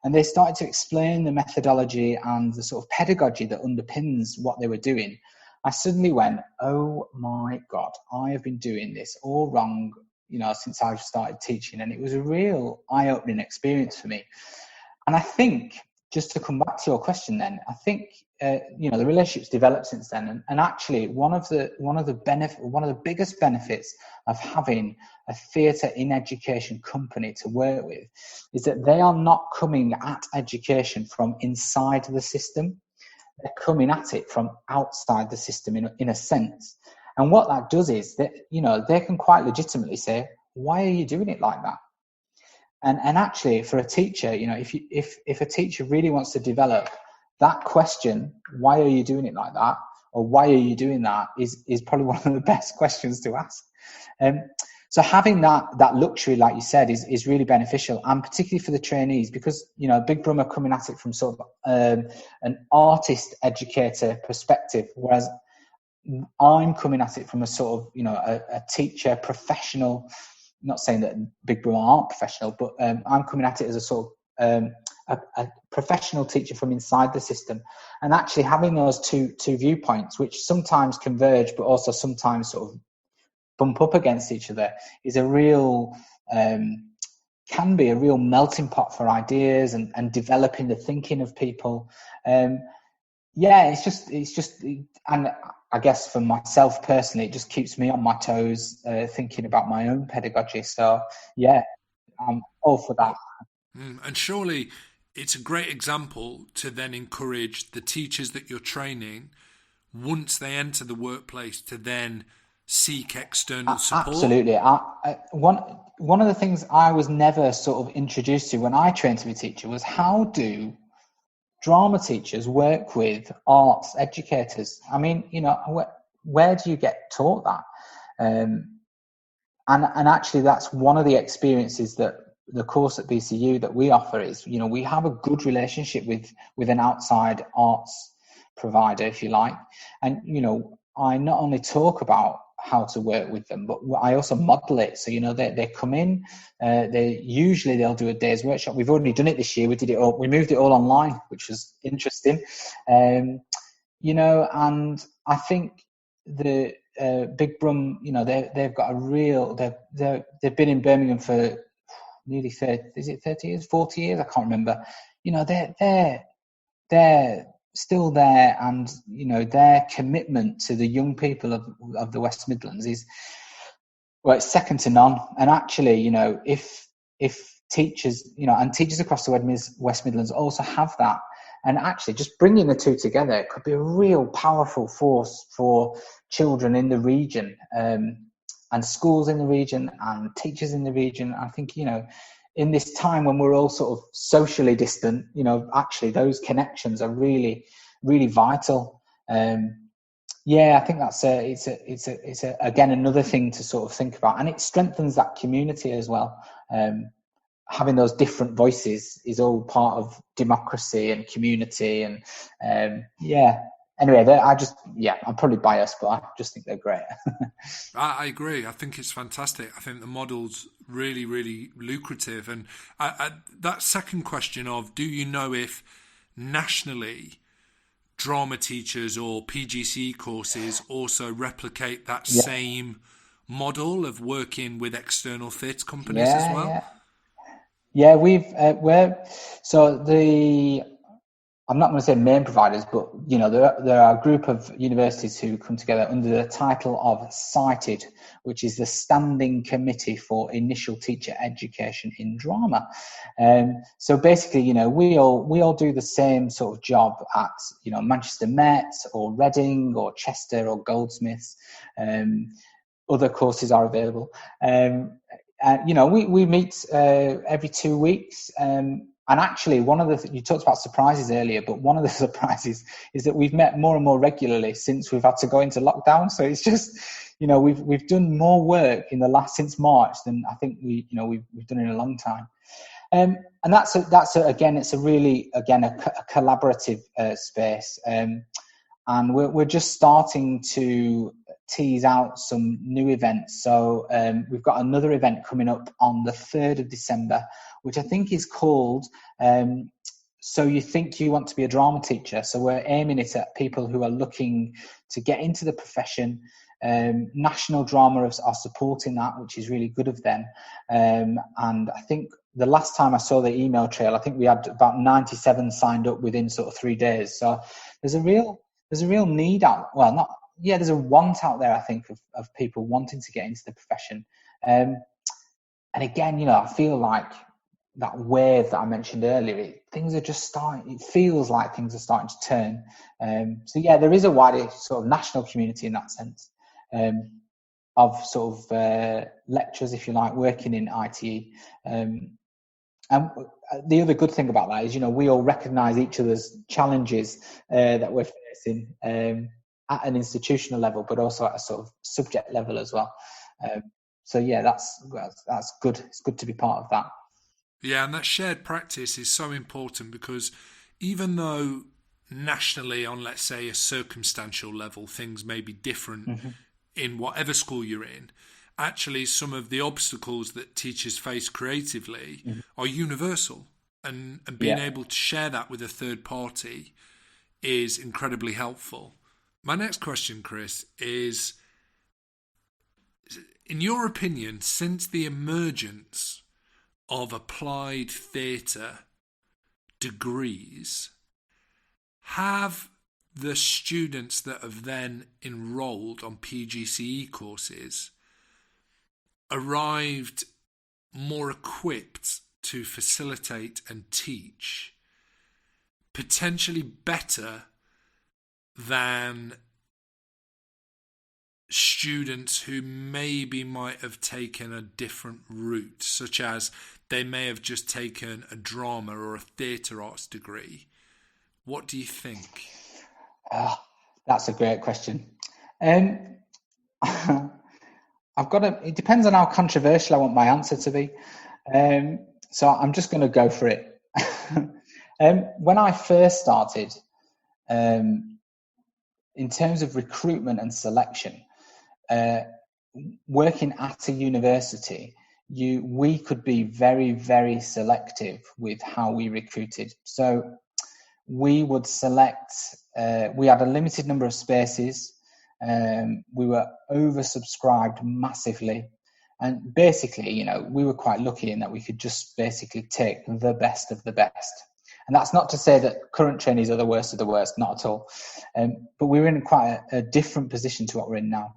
and they started to explain the methodology and the sort of pedagogy that underpins what they were doing, I suddenly went, oh my God, I have been doing this all wrong, since I've started teaching. And it was a real eye-opening experience for me. And I think, just to come back to your question then, I think the relationship's developed since then, and actually one of the biggest benefits of having a theatre in education company to work with is that they are not coming at education from inside the system. They're coming at it from outside the system in a sense. And what that does is that they can quite legitimately say, why are you doing it like that? And actually, for a teacher, if a teacher really wants to develop that question, why are you doing it like that, or why are you doing that, is probably one of the best questions to ask. So having that luxury, like you said, is really beneficial, and particularly for the trainees, because Big Brum are coming at it from sort of an artist educator perspective, whereas I'm coming at it from a sort of a teacher professional. Not saying that Big Brum aren't professional, but I'm coming at it as a sort of a professional teacher from inside the system, and actually having those two viewpoints, which sometimes converge, but also sometimes sort of bump up against each other, is a real can be a real melting pot for ideas and developing the thinking of people. It's just, and I guess for myself personally, it just keeps me on my toes, thinking about my own pedagogy. So yeah, I'm all for that. And surely it's a great example to then encourage the teachers that you're training, once they enter the workplace, to then seek external support. Absolutely. One of the things I was never sort of introduced to when I trained to be a teacher was, how do drama teachers work with arts educators? I mean, where do you get taught that? And actually, that's one of the experiences that the course at BCU that we offer is, we have a good relationship with an outside arts provider, if you like. And, I not only talk about how to work with them, but I also model it. So, they come in, they'll do a day's workshop. We've already done it this year. We moved it all online, which was interesting. And I think the Big Brum, they've got a real, they've been in Birmingham for nearly 30 years, 40 years? I can't remember. They're still there, and their commitment to the young people of the West Midlands is, well, it's second to none. And actually, if teachers, and teachers across the West Midlands also have that, and actually just bringing the two together could be a real powerful force for children in the region, and schools in the region and teachers in the region. I think, in this time when we're all sort of socially distant, actually those connections are really, really vital. I think that's it's again another thing to sort of think about, and it strengthens that community as well. Having those different voices is all part of democracy and community, and Anyway, I'm probably biased, but I just think they're great. I agree. I think it's fantastic. I think the model's really, really lucrative. And that second question of, do you know if nationally drama teachers or PGCE courses also replicate that same model of working with external theatre companies as well? Yeah, I'm not going to say main providers, but there are a group of universities who come together under the title of CITED, which is the Standing Committee for Initial Teacher Education in Drama. So basically, we all do the same sort of job at Manchester Met or Reading or Chester or Goldsmiths. Other courses are available. We meet every 2 weeks. And actually, you talked about surprises earlier, but one of the surprises is that we've met more and more regularly since we've had to go into lockdown. So it's just, we've done more work since March than I think we've done in a long time. And it's a really, a collaborative space. And we're just starting to tease out some new events. So we've got another event coming up on the 3rd of December, which I think is called So You Think You Want to Be a Drama Teacher. So we're aiming it at people who are looking to get into the profession. National Drama are supporting that, which is really good of them. And I think the last time I saw the email trail, I think we had about 97 signed up within sort of 3 days. So there's a real need out. Well, there's a want out there, I think, of people wanting to get into the profession. And again, I feel like that wave that I mentioned earlier, things are just starting. It feels like things are starting to turn. There is a wider sort of national community in that sense, of sort of lecturers, if you like, working in ITE. And the other good thing about that is, we all recognise each other's challenges that we're facing at an institutional level, but also at a sort of subject level as well. That's good. It's good to be part of that. Yeah, and that shared practice is so important, because even though nationally on, let's say, a circumstantial level, things may be different in whatever school you're in, actually some of the obstacles that teachers face creatively are universal. and being able to share that with a third party is incredibly helpful. My next question, Chris, is, in your opinion, since the emergence of applied theatre degrees, have the students that have then enrolled on PGCE courses arrived more equipped to facilitate and teach, potentially better than students who maybe might have taken a different route, such as they may have just taken a drama or a theatre arts degree? What do you think? That's a great question. It depends on how controversial I want my answer to be. So I'm just going to go for it. When I first started, in terms of recruitment and selection, working at a university, we could be very, very selective with how we recruited. So we would select, we had a limited number of spaces. We were oversubscribed massively. And basically, we were quite lucky in that we could just basically take the best of the best. And that's not to say that current trainees are the worst of the worst, not at all. But we were in quite a different position to what we're in now.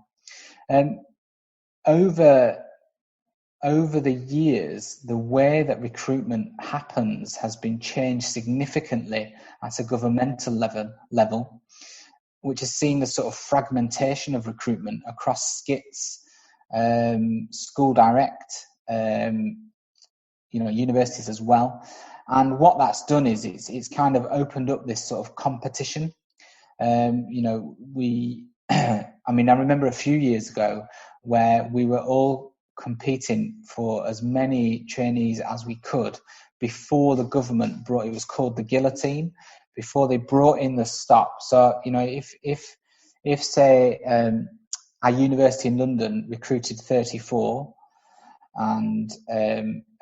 Over the years, the way that recruitment happens has been changed significantly at a governmental level, which has seen the sort of fragmentation of recruitment across skits, school direct, universities as well. And what that's done is it's kind of opened up this sort of competition. I remember a few years ago where we were all competing for as many trainees as we could before the government it was called the guillotine, before they brought in the stop. So, if say, our university in London recruited 34 and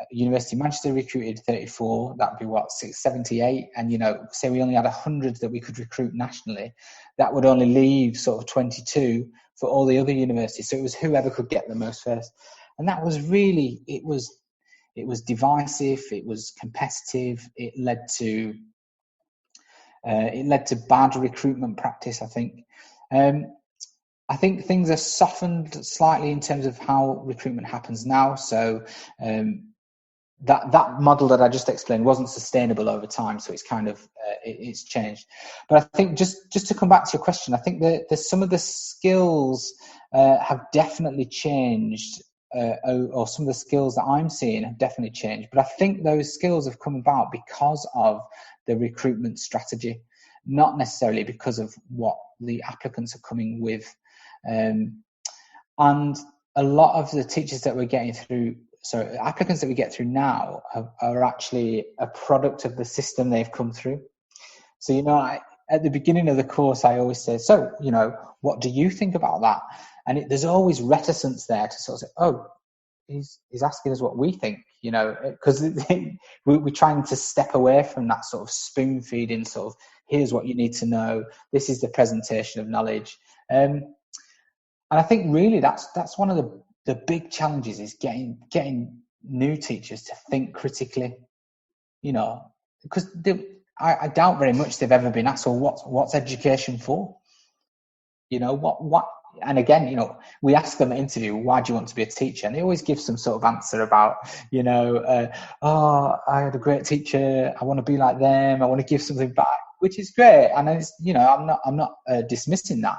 University of Manchester recruited 34, that'd be 78, and say we only had 100 that we could recruit nationally, that would only leave sort of 22 for all the other universities. So it was whoever could get the most first, and that was really, it was divisive, it was competitive, it led to bad recruitment practice, I think. I think things are softened slightly in terms of how recruitment happens now. So that model that I just explained wasn't sustainable over time. So it's kind of it's changed. But I think just to come back to your question, I think that some of the skills have definitely changed, or some of the skills that I'm seeing have definitely changed. But I think those skills have come about because of the recruitment strategy, not necessarily because of what the applicants are coming with. And a lot of the teachers that we're getting through, applicants that we get through now are actually a product of the system they've come through. So, at the beginning of the course, I always say, so, what do you think about that? And there's always reticence there to sort of say, oh, he's asking us what we think, because we're trying to step away from that sort of spoon feeding, sort of, here's what you need to know, this is the presentation of knowledge. And I think really that's one of the big challenges, is getting new teachers to think critically, because I doubt very much they've ever been asked, well, what's education for? What? And again, we ask them at interview, why do you want to be a teacher? And they always give some sort of answer about, I had a great teacher, I want to be like them, I want to give something back, which is great. And it's, I'm not dismissing that.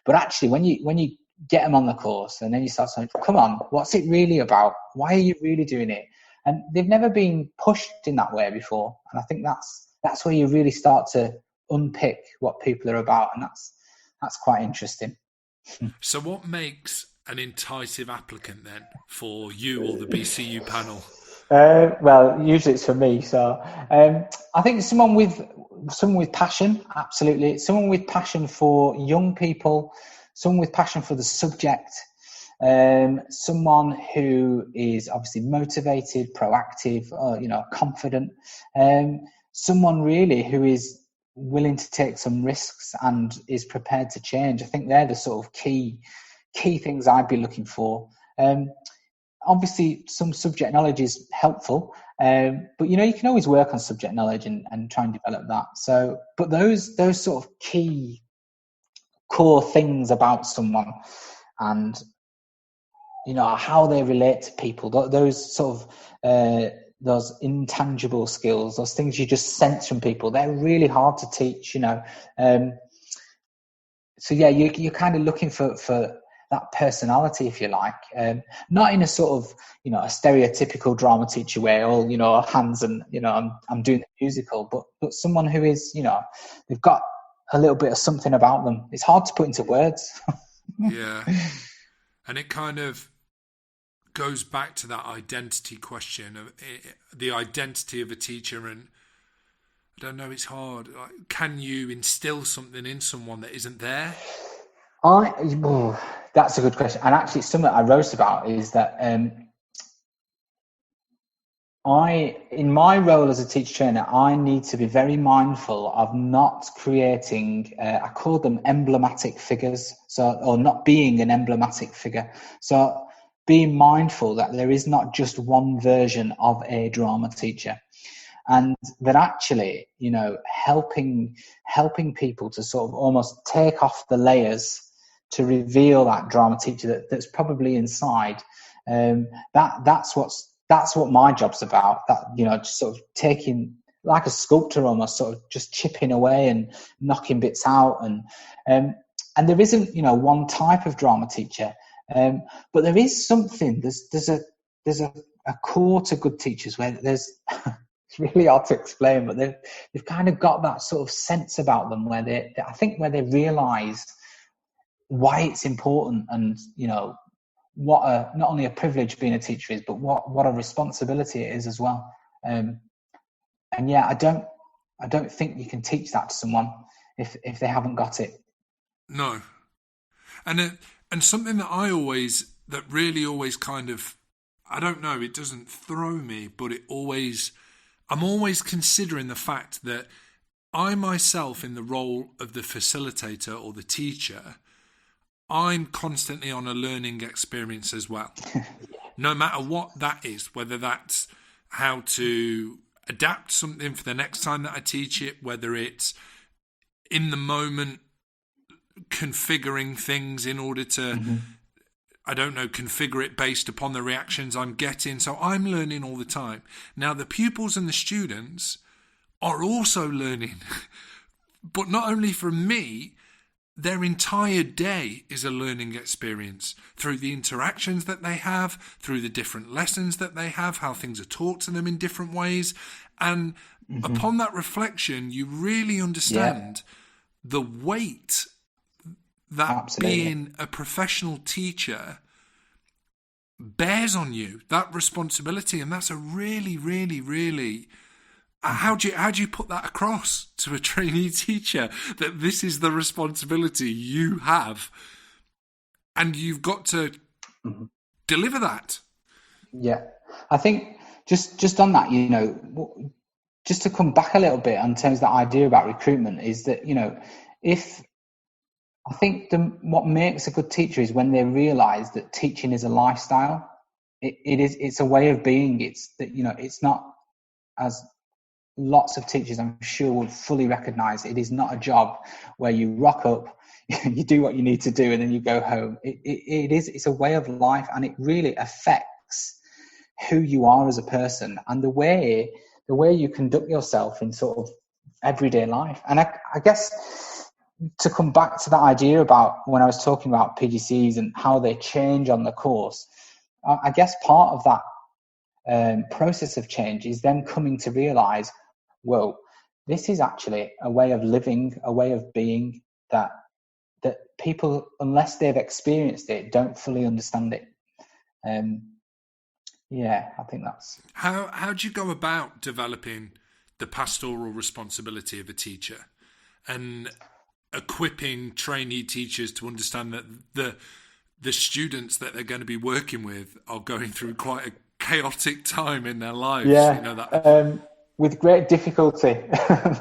But actually, when you get them on the course and then you start saying, come on, what's it really about? Why are you really doing it? And they've never been pushed in that way before. And I think that's where you really start to unpick what people are about. And that's quite interesting. So what makes an entitled applicant then for you or the BCU panel? Well, usually it's for me. So I think someone with passion, absolutely. Someone with passion for young people, someone with passion for the subject, someone who is obviously motivated, proactive, confident, someone really who is willing to take some risks and is prepared to change. I think they're the sort of key things I'd be looking for. Obviously, some subject knowledge is helpful, but you can always work on subject knowledge and try and develop that. So, but those sort of key core things about someone, and how they relate to people, those sort of those intangible skills, those things you just sense from people, they're really hard to teach. So yeah, you're kind of looking for that personality, if you like, not in a sort of a stereotypical drama teacher way, all hands and I'm doing the musical, but someone who is they've got a little bit of something about them. It's hard to put into words. Yeah, and it kind of goes back to that identity question of the identity of a teacher, and I don't know, it's hard. Can you instill something in someone that isn't there? That's a good question, and actually it's something I wrote about, is that in my role as a teacher trainer, I need to be very mindful of not creating, I call them emblematic figures, or not being an emblematic figure. So being mindful that there is not just one version of a drama teacher, and that actually, helping people to sort of almost take off the layers to reveal that drama teacher that's probably inside. That's what my job's about. That just sort of taking, like a sculptor, almost sort of just chipping away and knocking bits out. And there isn't one type of drama teacher, but there is something. There's a core to good teachers where there's. It's really hard to explain, but they've kind of got that sort of sense about them where they realise why it's important, and what not only a privilege being a teacher is, but what a responsibility it is as well. And yeah, I don't think you can teach that to someone if they haven't got it. No, and something that really always kind of, I don't know, it doesn't throw me, but I'm always considering the fact that I myself, in the role of the facilitator or the teacher, I'm constantly on a learning experience as well. No matter what that is, whether that's how to adapt something for the next time that I teach it, whether it's in the moment configuring things in order to, configure it based upon the reactions I'm getting. So I'm learning all the time. Now, the pupils and the students are also learning, but not only from me. Their entire day is a learning experience through the interactions that they have, through the different lessons that they have, how things are taught to them in different ways. And upon that reflection, you really understand the weight that being a professional teacher bears on you, that responsibility. And that's a really, really, really... How do you put that across to a trainee teacher, that this is the responsibility you have and you've got to deliver that? Yeah, I think just on that, just to come back a little bit in terms of that idea about recruitment, is that what makes a good teacher is when they realise that teaching is a lifestyle. It's a way of being. It's that it's not, as lots of teachers I'm sure would fully recognise, it is not a job where you rock up, you do what you need to do, and then you go home. It's a way of life, and it really affects who you are as a person and the way you conduct yourself in sort of everyday life. And I guess to come back to that idea about when I was talking about PGCEs and how they change on the course, I guess part of that process of change is them coming to realise, whoa, this is actually a way of living, a way of being that people, unless they've experienced it, don't fully understand it. I think that's... How do you go about developing the pastoral responsibility of a teacher and equipping trainee teachers to understand that the students that they're going to be working with are going through quite a chaotic time in their lives. Yeah, with great difficulty.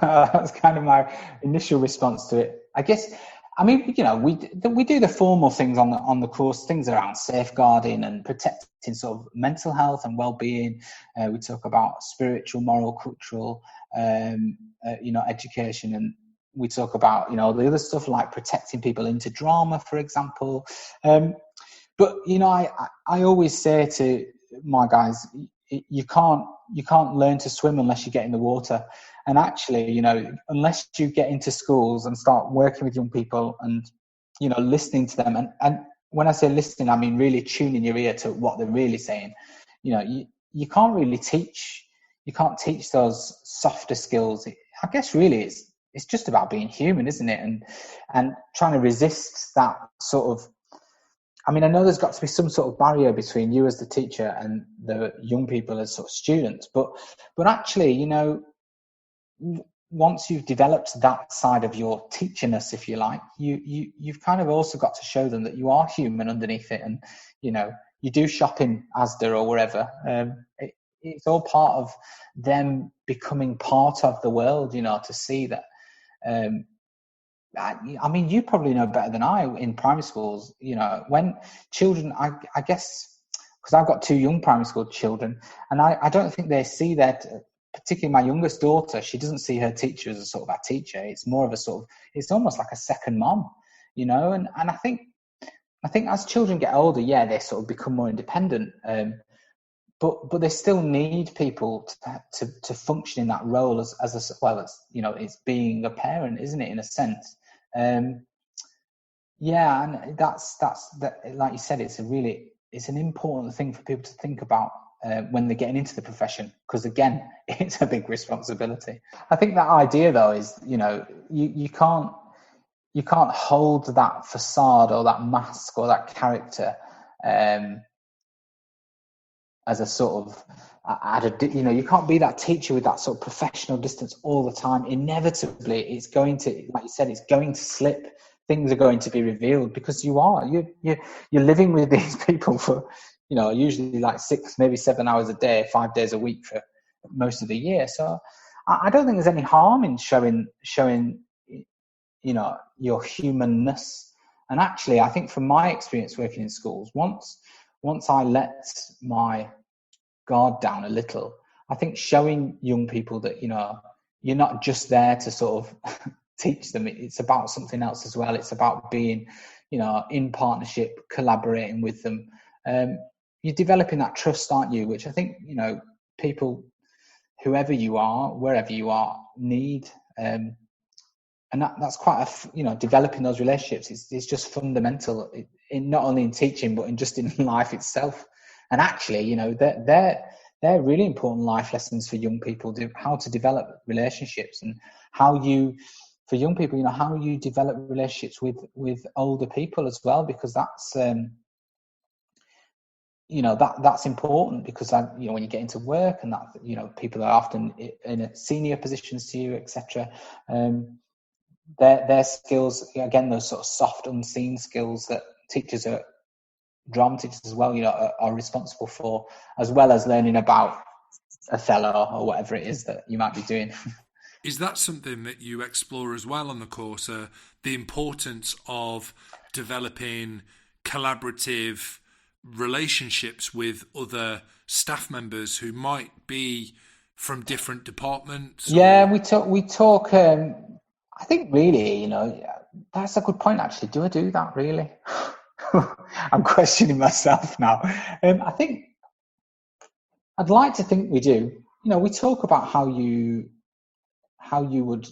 That's kind of my initial response to it. I guess, I mean, we do the formal things on the course, things around safeguarding and protecting sort of mental health and well-being. We talk about spiritual, moral, cultural, education, and we talk about the other stuff like protecting people into drama, for example. But I always say to my guys, you can't learn to swim unless you get in the water. And actually, unless you get into schools and start working with young people and listening to them, and when I say listening, I mean really tuning your ear to what they're really saying. You can't really teach. You can't teach those softer skills. I guess really it's just about being human, isn't it? And trying to resist that sort of. I mean, I know there's got to be some sort of barrier between you as the teacher and the young people as sort of students, but actually, once you've developed that side of your teacherness, if you like, you've kind of also got to show them that you are human underneath it, and you do shop in Asda or wherever. It's all part of them becoming part of the world, to see that. I mean, you probably know better than I in primary schools, when children, I guess, because I've got 2 young primary school children, and I don't think they see that, particularly my youngest daughter, she doesn't see her teacher as a sort of a teacher. It's more of a sort of, it's almost like a second mom, and I think as children get older, they sort of become more independent, but they still need people to function in that role as well as it's being a parent, isn't it, in a sense? And that's like you said, it's an important thing for people to think about when they're getting into the profession, because again, it's a big responsibility. I think that idea though is you can't hold that facade or that mask or that character as a sort of you can't be that teacher with that sort of professional distance all the time. Inevitably, it's going to, like you said, it's going to slip. Things are going to be revealed because you're living with these people for usually like 6, maybe 7 hours a day, 5 days a week for most of the year. So I don't think there's any harm in showing your humanness. And actually, I think from my experience working in schools, once I let my guard down a little, I think showing young people that you're not just there to sort of teach them. It's about something else as well. It's about being in partnership, collaborating with them. You're developing that trust, aren't you? Which I think people, whoever you are, wherever you are, need. And that's quite developing those relationships. It's just fundamental, not only in teaching but in just in life itself. And actually, they're really important life lessons for young people. How to develop relationships, and for young people, how you develop relationships with older people as well, because that's that's important, because when you get into work and that people are often in senior positions to you, etc. Their skills, again, those sort of soft, unseen skills that drama teachers as well, are responsible for, as well as learning about Othello or whatever it is that you might be doing. Is that something that you explore as well on the course, the importance of developing collaborative relationships with other staff members who might be from different departments? Yeah, we talk. I think really, that's a good point. Actually, do I do that really? I'm questioning myself now. I think I'd like to think we do. We talk about how you would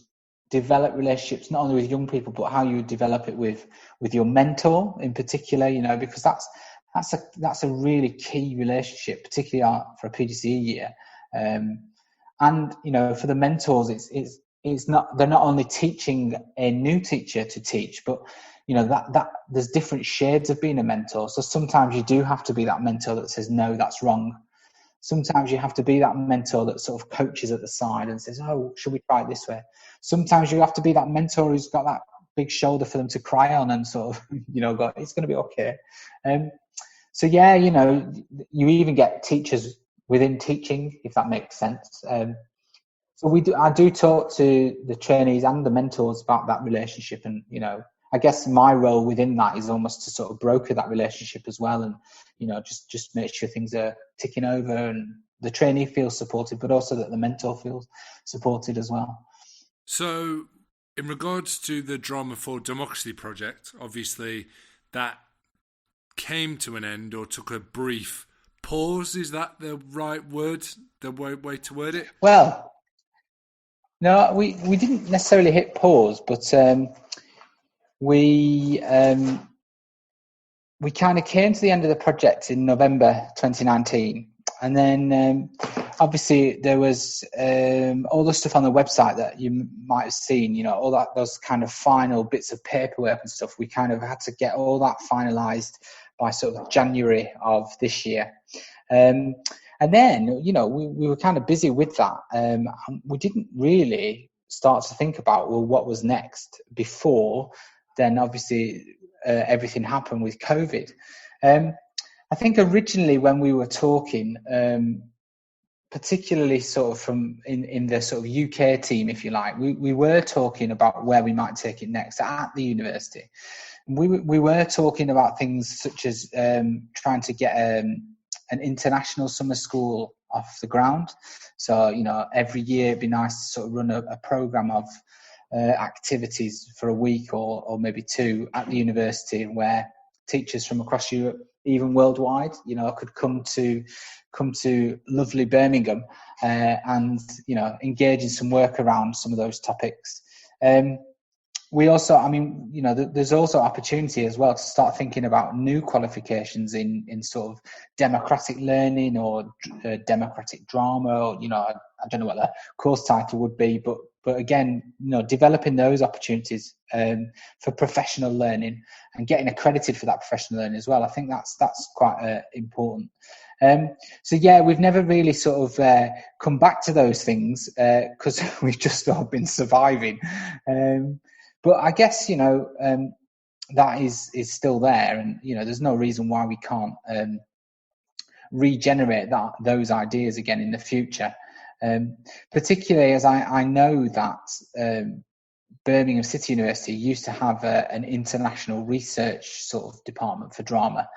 develop relationships not only with young people, but how you would develop it with your mentor in particular. Because that's a really key relationship, particularly for a PGCE year. And for the mentors, it's not, they're not only teaching a new teacher to teach, but that there's different shades of being a mentor. So sometimes you do have to be that mentor that says, no, that's wrong. Sometimes you have to be that mentor that sort of coaches at the side and says, oh, should we try it this way? Sometimes you have to be that mentor who's got that big shoulder for them to cry on and sort of, go, it's going to be okay. So yeah, you even get teachers within teaching, if that makes sense. So I do talk to the trainees and the mentors about that relationship, and I guess my role within that is almost to sort of broker that relationship as well, and just make sure things are ticking over and the trainee feels supported, but also that the mentor feels supported as well. So, in regards to the Drama for Democracy project, obviously that came to an end or took a brief pause. Is that the right word, the way to word it? Well, no, we didn't necessarily hit pause, but we kind of came to the end of the project in November 2019, and then obviously there was all the stuff on the website that you might have seen, all those kind of final bits of paperwork and stuff. We kind of had to get all that finalised by sort of January of this year. And then, we were kind of busy with that. We didn't really start to think about, well, what was next before then obviously everything happened with COVID. I think originally when we were talking, particularly sort of from in the sort of UK team, if you like, we were talking about where we might take it next at the university. We were talking about things such as trying to get an international summer school off the ground. So, every year it'd be nice to sort of run a programme of activities for a week or maybe two at the university, where teachers from across Europe, even worldwide, could come to lovely Birmingham and engage in some work around some of those topics. We also, there's also opportunity as well to start thinking about new qualifications in sort of democratic learning or democratic drama, or, I don't know what the course title would be, but again, developing those opportunities for professional learning and getting accredited for that professional learning as well. I think that's quite important. So yeah, we've never really sort of come back to those things because we've just all been surviving. But I guess, that is still there, and, there's no reason why we can't regenerate those ideas again in the future. Particularly as I know that Birmingham City University used to have an international research sort of department for drama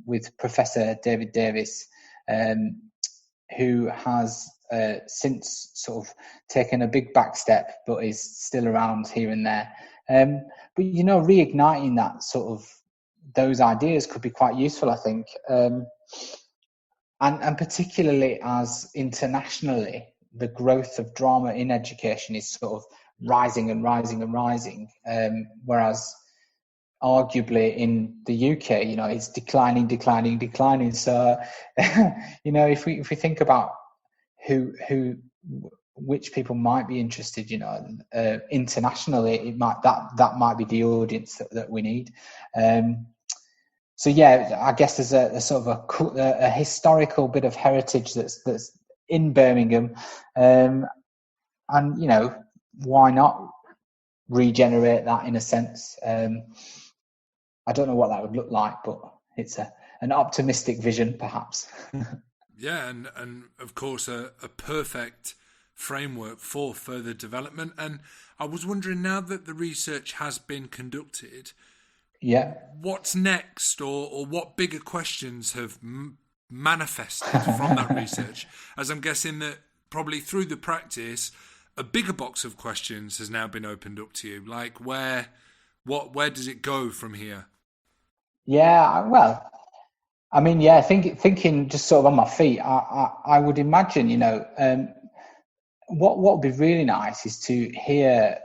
with Professor David Davis, who has since sort of taken a big back step, but is still around here and there. But reigniting that sort of those ideas could be quite useful, I think, and particularly as internationally the growth of drama in education is sort of rising and rising and rising, whereas arguably in the UK, it's declining. So, if we think about which people might be interested, internationally, it might that might be the audience that we need. So yeah, I guess there's a sort of a historical bit of heritage that's in Birmingham, and why not regenerate that in a sense? I don't know what that would look like, but it's an optimistic vision, perhaps. Yeah, and of course a perfect framework for further development. And I was wondering, now that the research has been conducted, yeah, what's next, or what bigger questions have manifested from that research? As I'm guessing that probably through the practice, a bigger box of questions has now been opened up to you. Like where does it go from here? Yeah, well, thinking just sort of on my feet, I would imagine, what would be really nice is to hear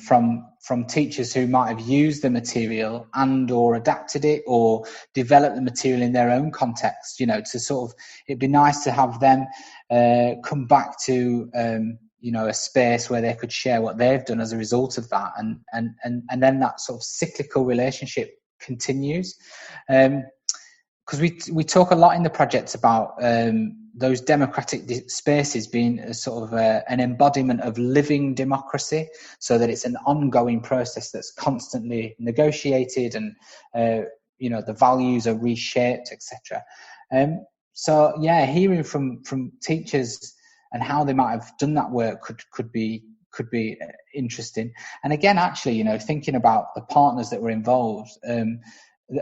from teachers who might have used the material and or adapted it or developed the material in their own context, to sort of, it'd be nice to have them come back to a space where they could share what they've done as a result of that, and then that sort of cyclical relationship continues. Because we talk a lot in the project about those democratic spaces being a sort of an embodiment of living democracy, so that it's an ongoing process that's constantly negotiated, and the values are reshaped, etc. So yeah, hearing from teachers and how they might have done that work could be interesting. And again, actually, thinking about the partners that were involved,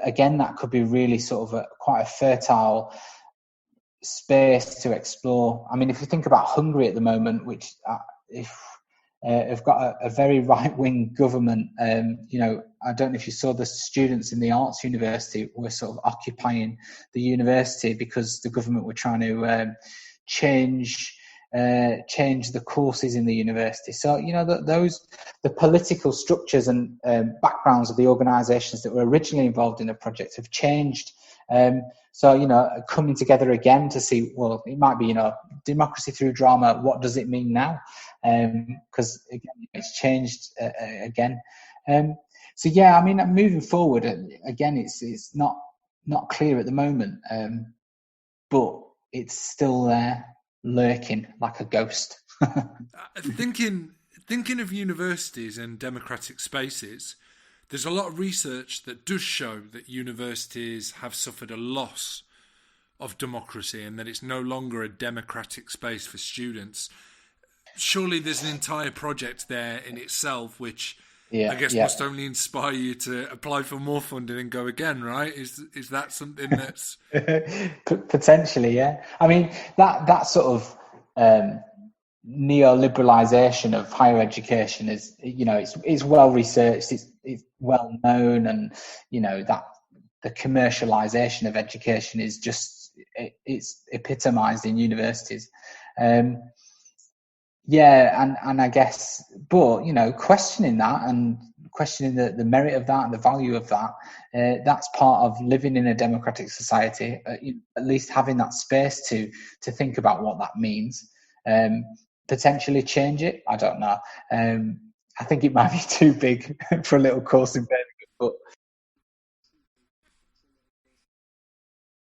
again, that could be really sort of quite a fertile space to explore. I mean, if you think about Hungary at the moment, which have got a very right-wing government, I don't know if you saw the students in the arts university were sort of occupying the university because the government were trying to change the courses in the university. So the political structures and backgrounds of the organisations that were originally involved in the project have changed. So coming together again to see, well, it might be democracy through drama. What does it mean now? Because again, it's changed again. So yeah, I mean, moving forward, again, it's not clear at the moment, but it's still there, lurking like a ghost. Thinking of universities and democratic spaces, there's a lot of research that does show that universities have suffered a loss of democracy and that it's no longer a democratic space for students. Surely there's an entire project there in itself, which I guess must only inspire you to apply for more funding and go again, right? Is that something that's potentially? Yeah, I mean that sort of neoliberalization of higher education is, it's well researched, it's well known, and that the commercialization of education is just it's epitomized in universities. And I guess, but questioning that and questioning the merit of that and the value of that, that's part of living in a democratic society. At least having that space to think about what that means. Potentially change it. I don't know. I think it might be too big for a little course in Birmingham. But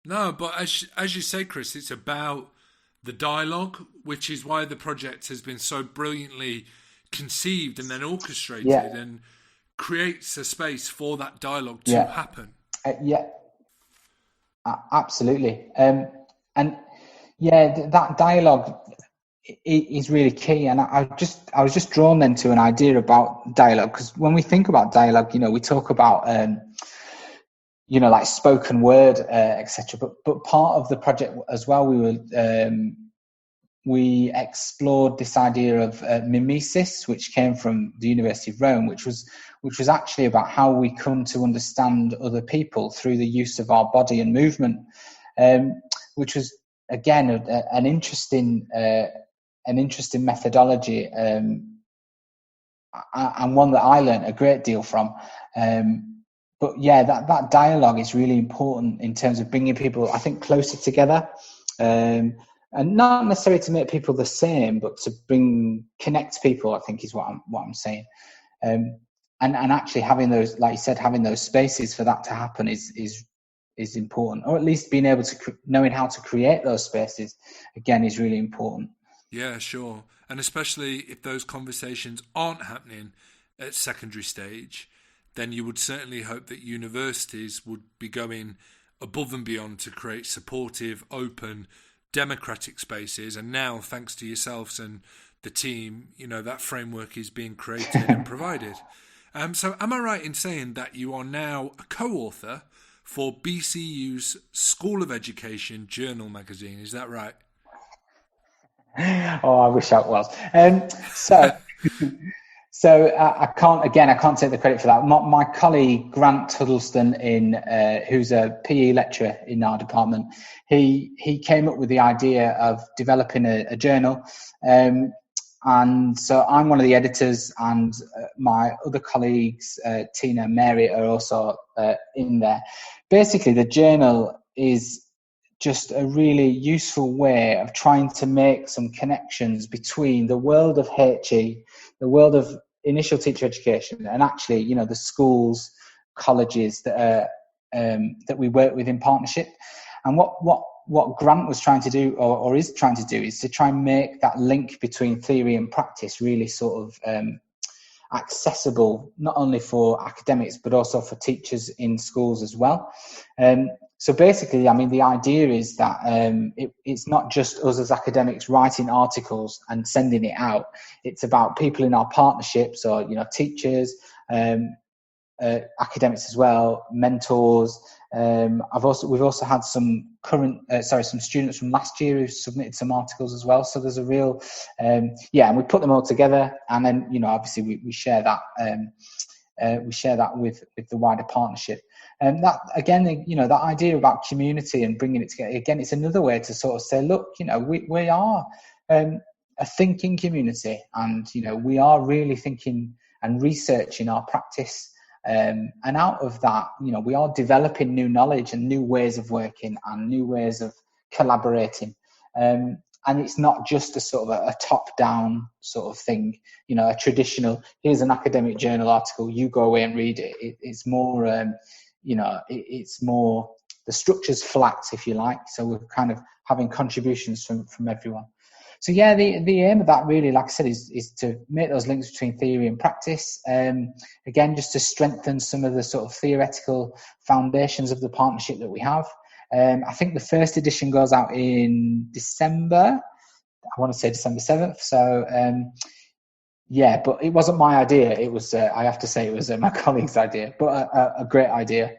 no, but as you say, Chris, it's about the dialogue, which is why the project has been so brilliantly conceived and then orchestrated, and creates a space for that dialogue to happen. Absolutely. That dialogue is really key. And I was just drawn then to an idea about dialogue, because when we think about dialogue, we talk about like spoken word, etc. But part of the project as well, we explored this idea of mimesis, which came from the University of Rome, which was actually about how we come to understand other people through the use of our body and movement, which was again an interesting methodology, and one that I learned a great deal from. But yeah, that dialogue is really important in terms of bringing people, I think, closer together, and not necessarily to make people the same, but to connect people, I think, is what I'm saying. And actually having those, like you said, having those spaces for that to happen is important, or at least being able to knowing how to create those spaces again is really important. Yeah, sure. And especially if those conversations aren't happening at secondary stage, then you would certainly hope that universities would be going above and beyond to create supportive, open, democratic spaces. And now, thanks to yourselves and the team, that framework is being created and provided. So am I right in saying that you are now a co-author for BCU's School of Education Journal magazine? Is that right? Oh, I wish I was. So I can't take the credit for that. My colleague Grant Huddleston, who's a PE lecturer in our department, he came up with the idea of developing a journal, and so I'm one of the editors, and my other colleagues, Tina and Mary, are also in there. Basically, the journal is just a really useful way of trying to make some connections between the world of HE, the world of initial teacher education, and actually, the schools, colleges that we work with in partnership. And what what Grant was trying to do, or is trying to do, is to try and make that link between theory and practice really sort of accessible, not only for academics but also for teachers in schools as well. So basically, I mean, the idea is that it's not just us as academics writing articles and sending it out. It's about people in our partnerships, or teachers, academics as well, mentors. We've also had some some students from last year who submitted some articles as well. So there's a real, and we put them all together, and then obviously we share that. We share that with the wider partnership, and that again, that idea about community and bringing it together. Again, it's another way to sort of say, look, we are a thinking community, and we are really thinking and researching our practice. And out of that, we are developing new knowledge and new ways of working and new ways of collaborating. And it's not just a sort of a top-down sort of thing, a traditional, here's an academic journal article, you go away and read it. It's more, it's more, the structure's flat, if you like. So we're kind of having contributions from everyone. So the aim of that really, like I said, is to make those links between theory and practice. Again, just to strengthen some of the sort of theoretical foundations of the partnership that we have. I think the first edition goes out in December. I want to say December 7th. So, but it wasn't my idea. It was, I have to say, it was my colleague's idea, but a great idea.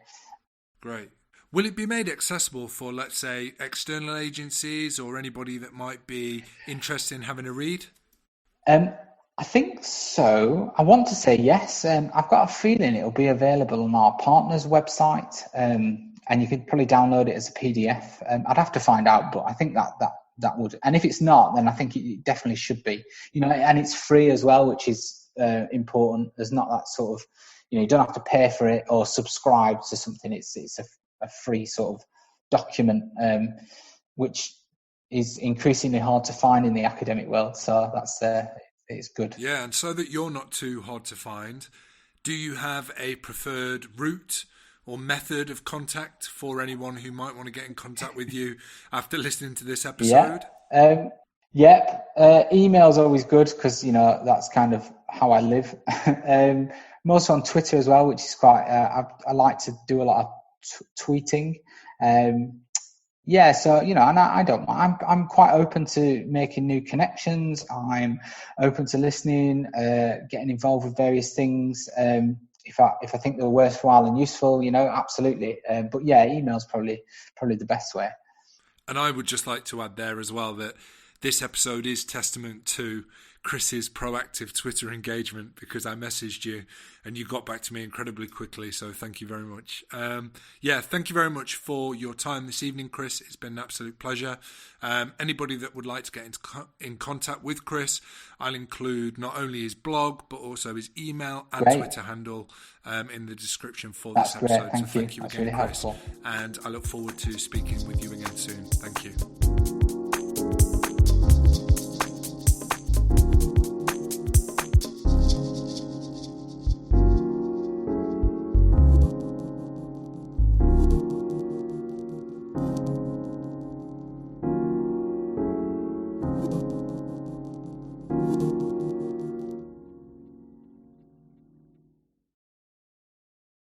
Great. Will it be made accessible for, let's say, external agencies or anybody that might be interested in having a read? I think so. I want to say yes. I've got a feeling it'll be available on our partners' website, and you could probably download it as a PDF. I'd have to find out, but I think that would. And if it's not, then I think it definitely should be. And it's free as well, which is important. There's not that sort of, you don't have to pay for it or subscribe to something. It's a free sort of document, which is increasingly hard to find in the academic world. So that's it's good. Yeah, and so that you're not too hard to find, do you have a preferred route or method of contact for anyone who might want to get in contact with you after listening to this episode? Email's always good because that's kind of how I live. I'm also on Twitter as well, which is quite. I like to do a lot of tweeting. So and I don't mind. I'm quite open to making new connections. I'm open to listening, getting involved with various things. If I think they're worthwhile and useful, absolutely. But email's probably the best way. And I would just like to add there as well that this episode is testament to Chris's proactive Twitter engagement, because I messaged you and you got back to me incredibly quickly. So thank you very much. Thank you very much for your time this evening, Chris. It's been an absolute pleasure. Anybody that would like to get in contact with Chris, I'll include not only his blog, but also his email and Twitter handle in the description for this episode. Great. Thank you That's again, really Chris. helpful. And I look forward to speaking with you again soon. Thank you.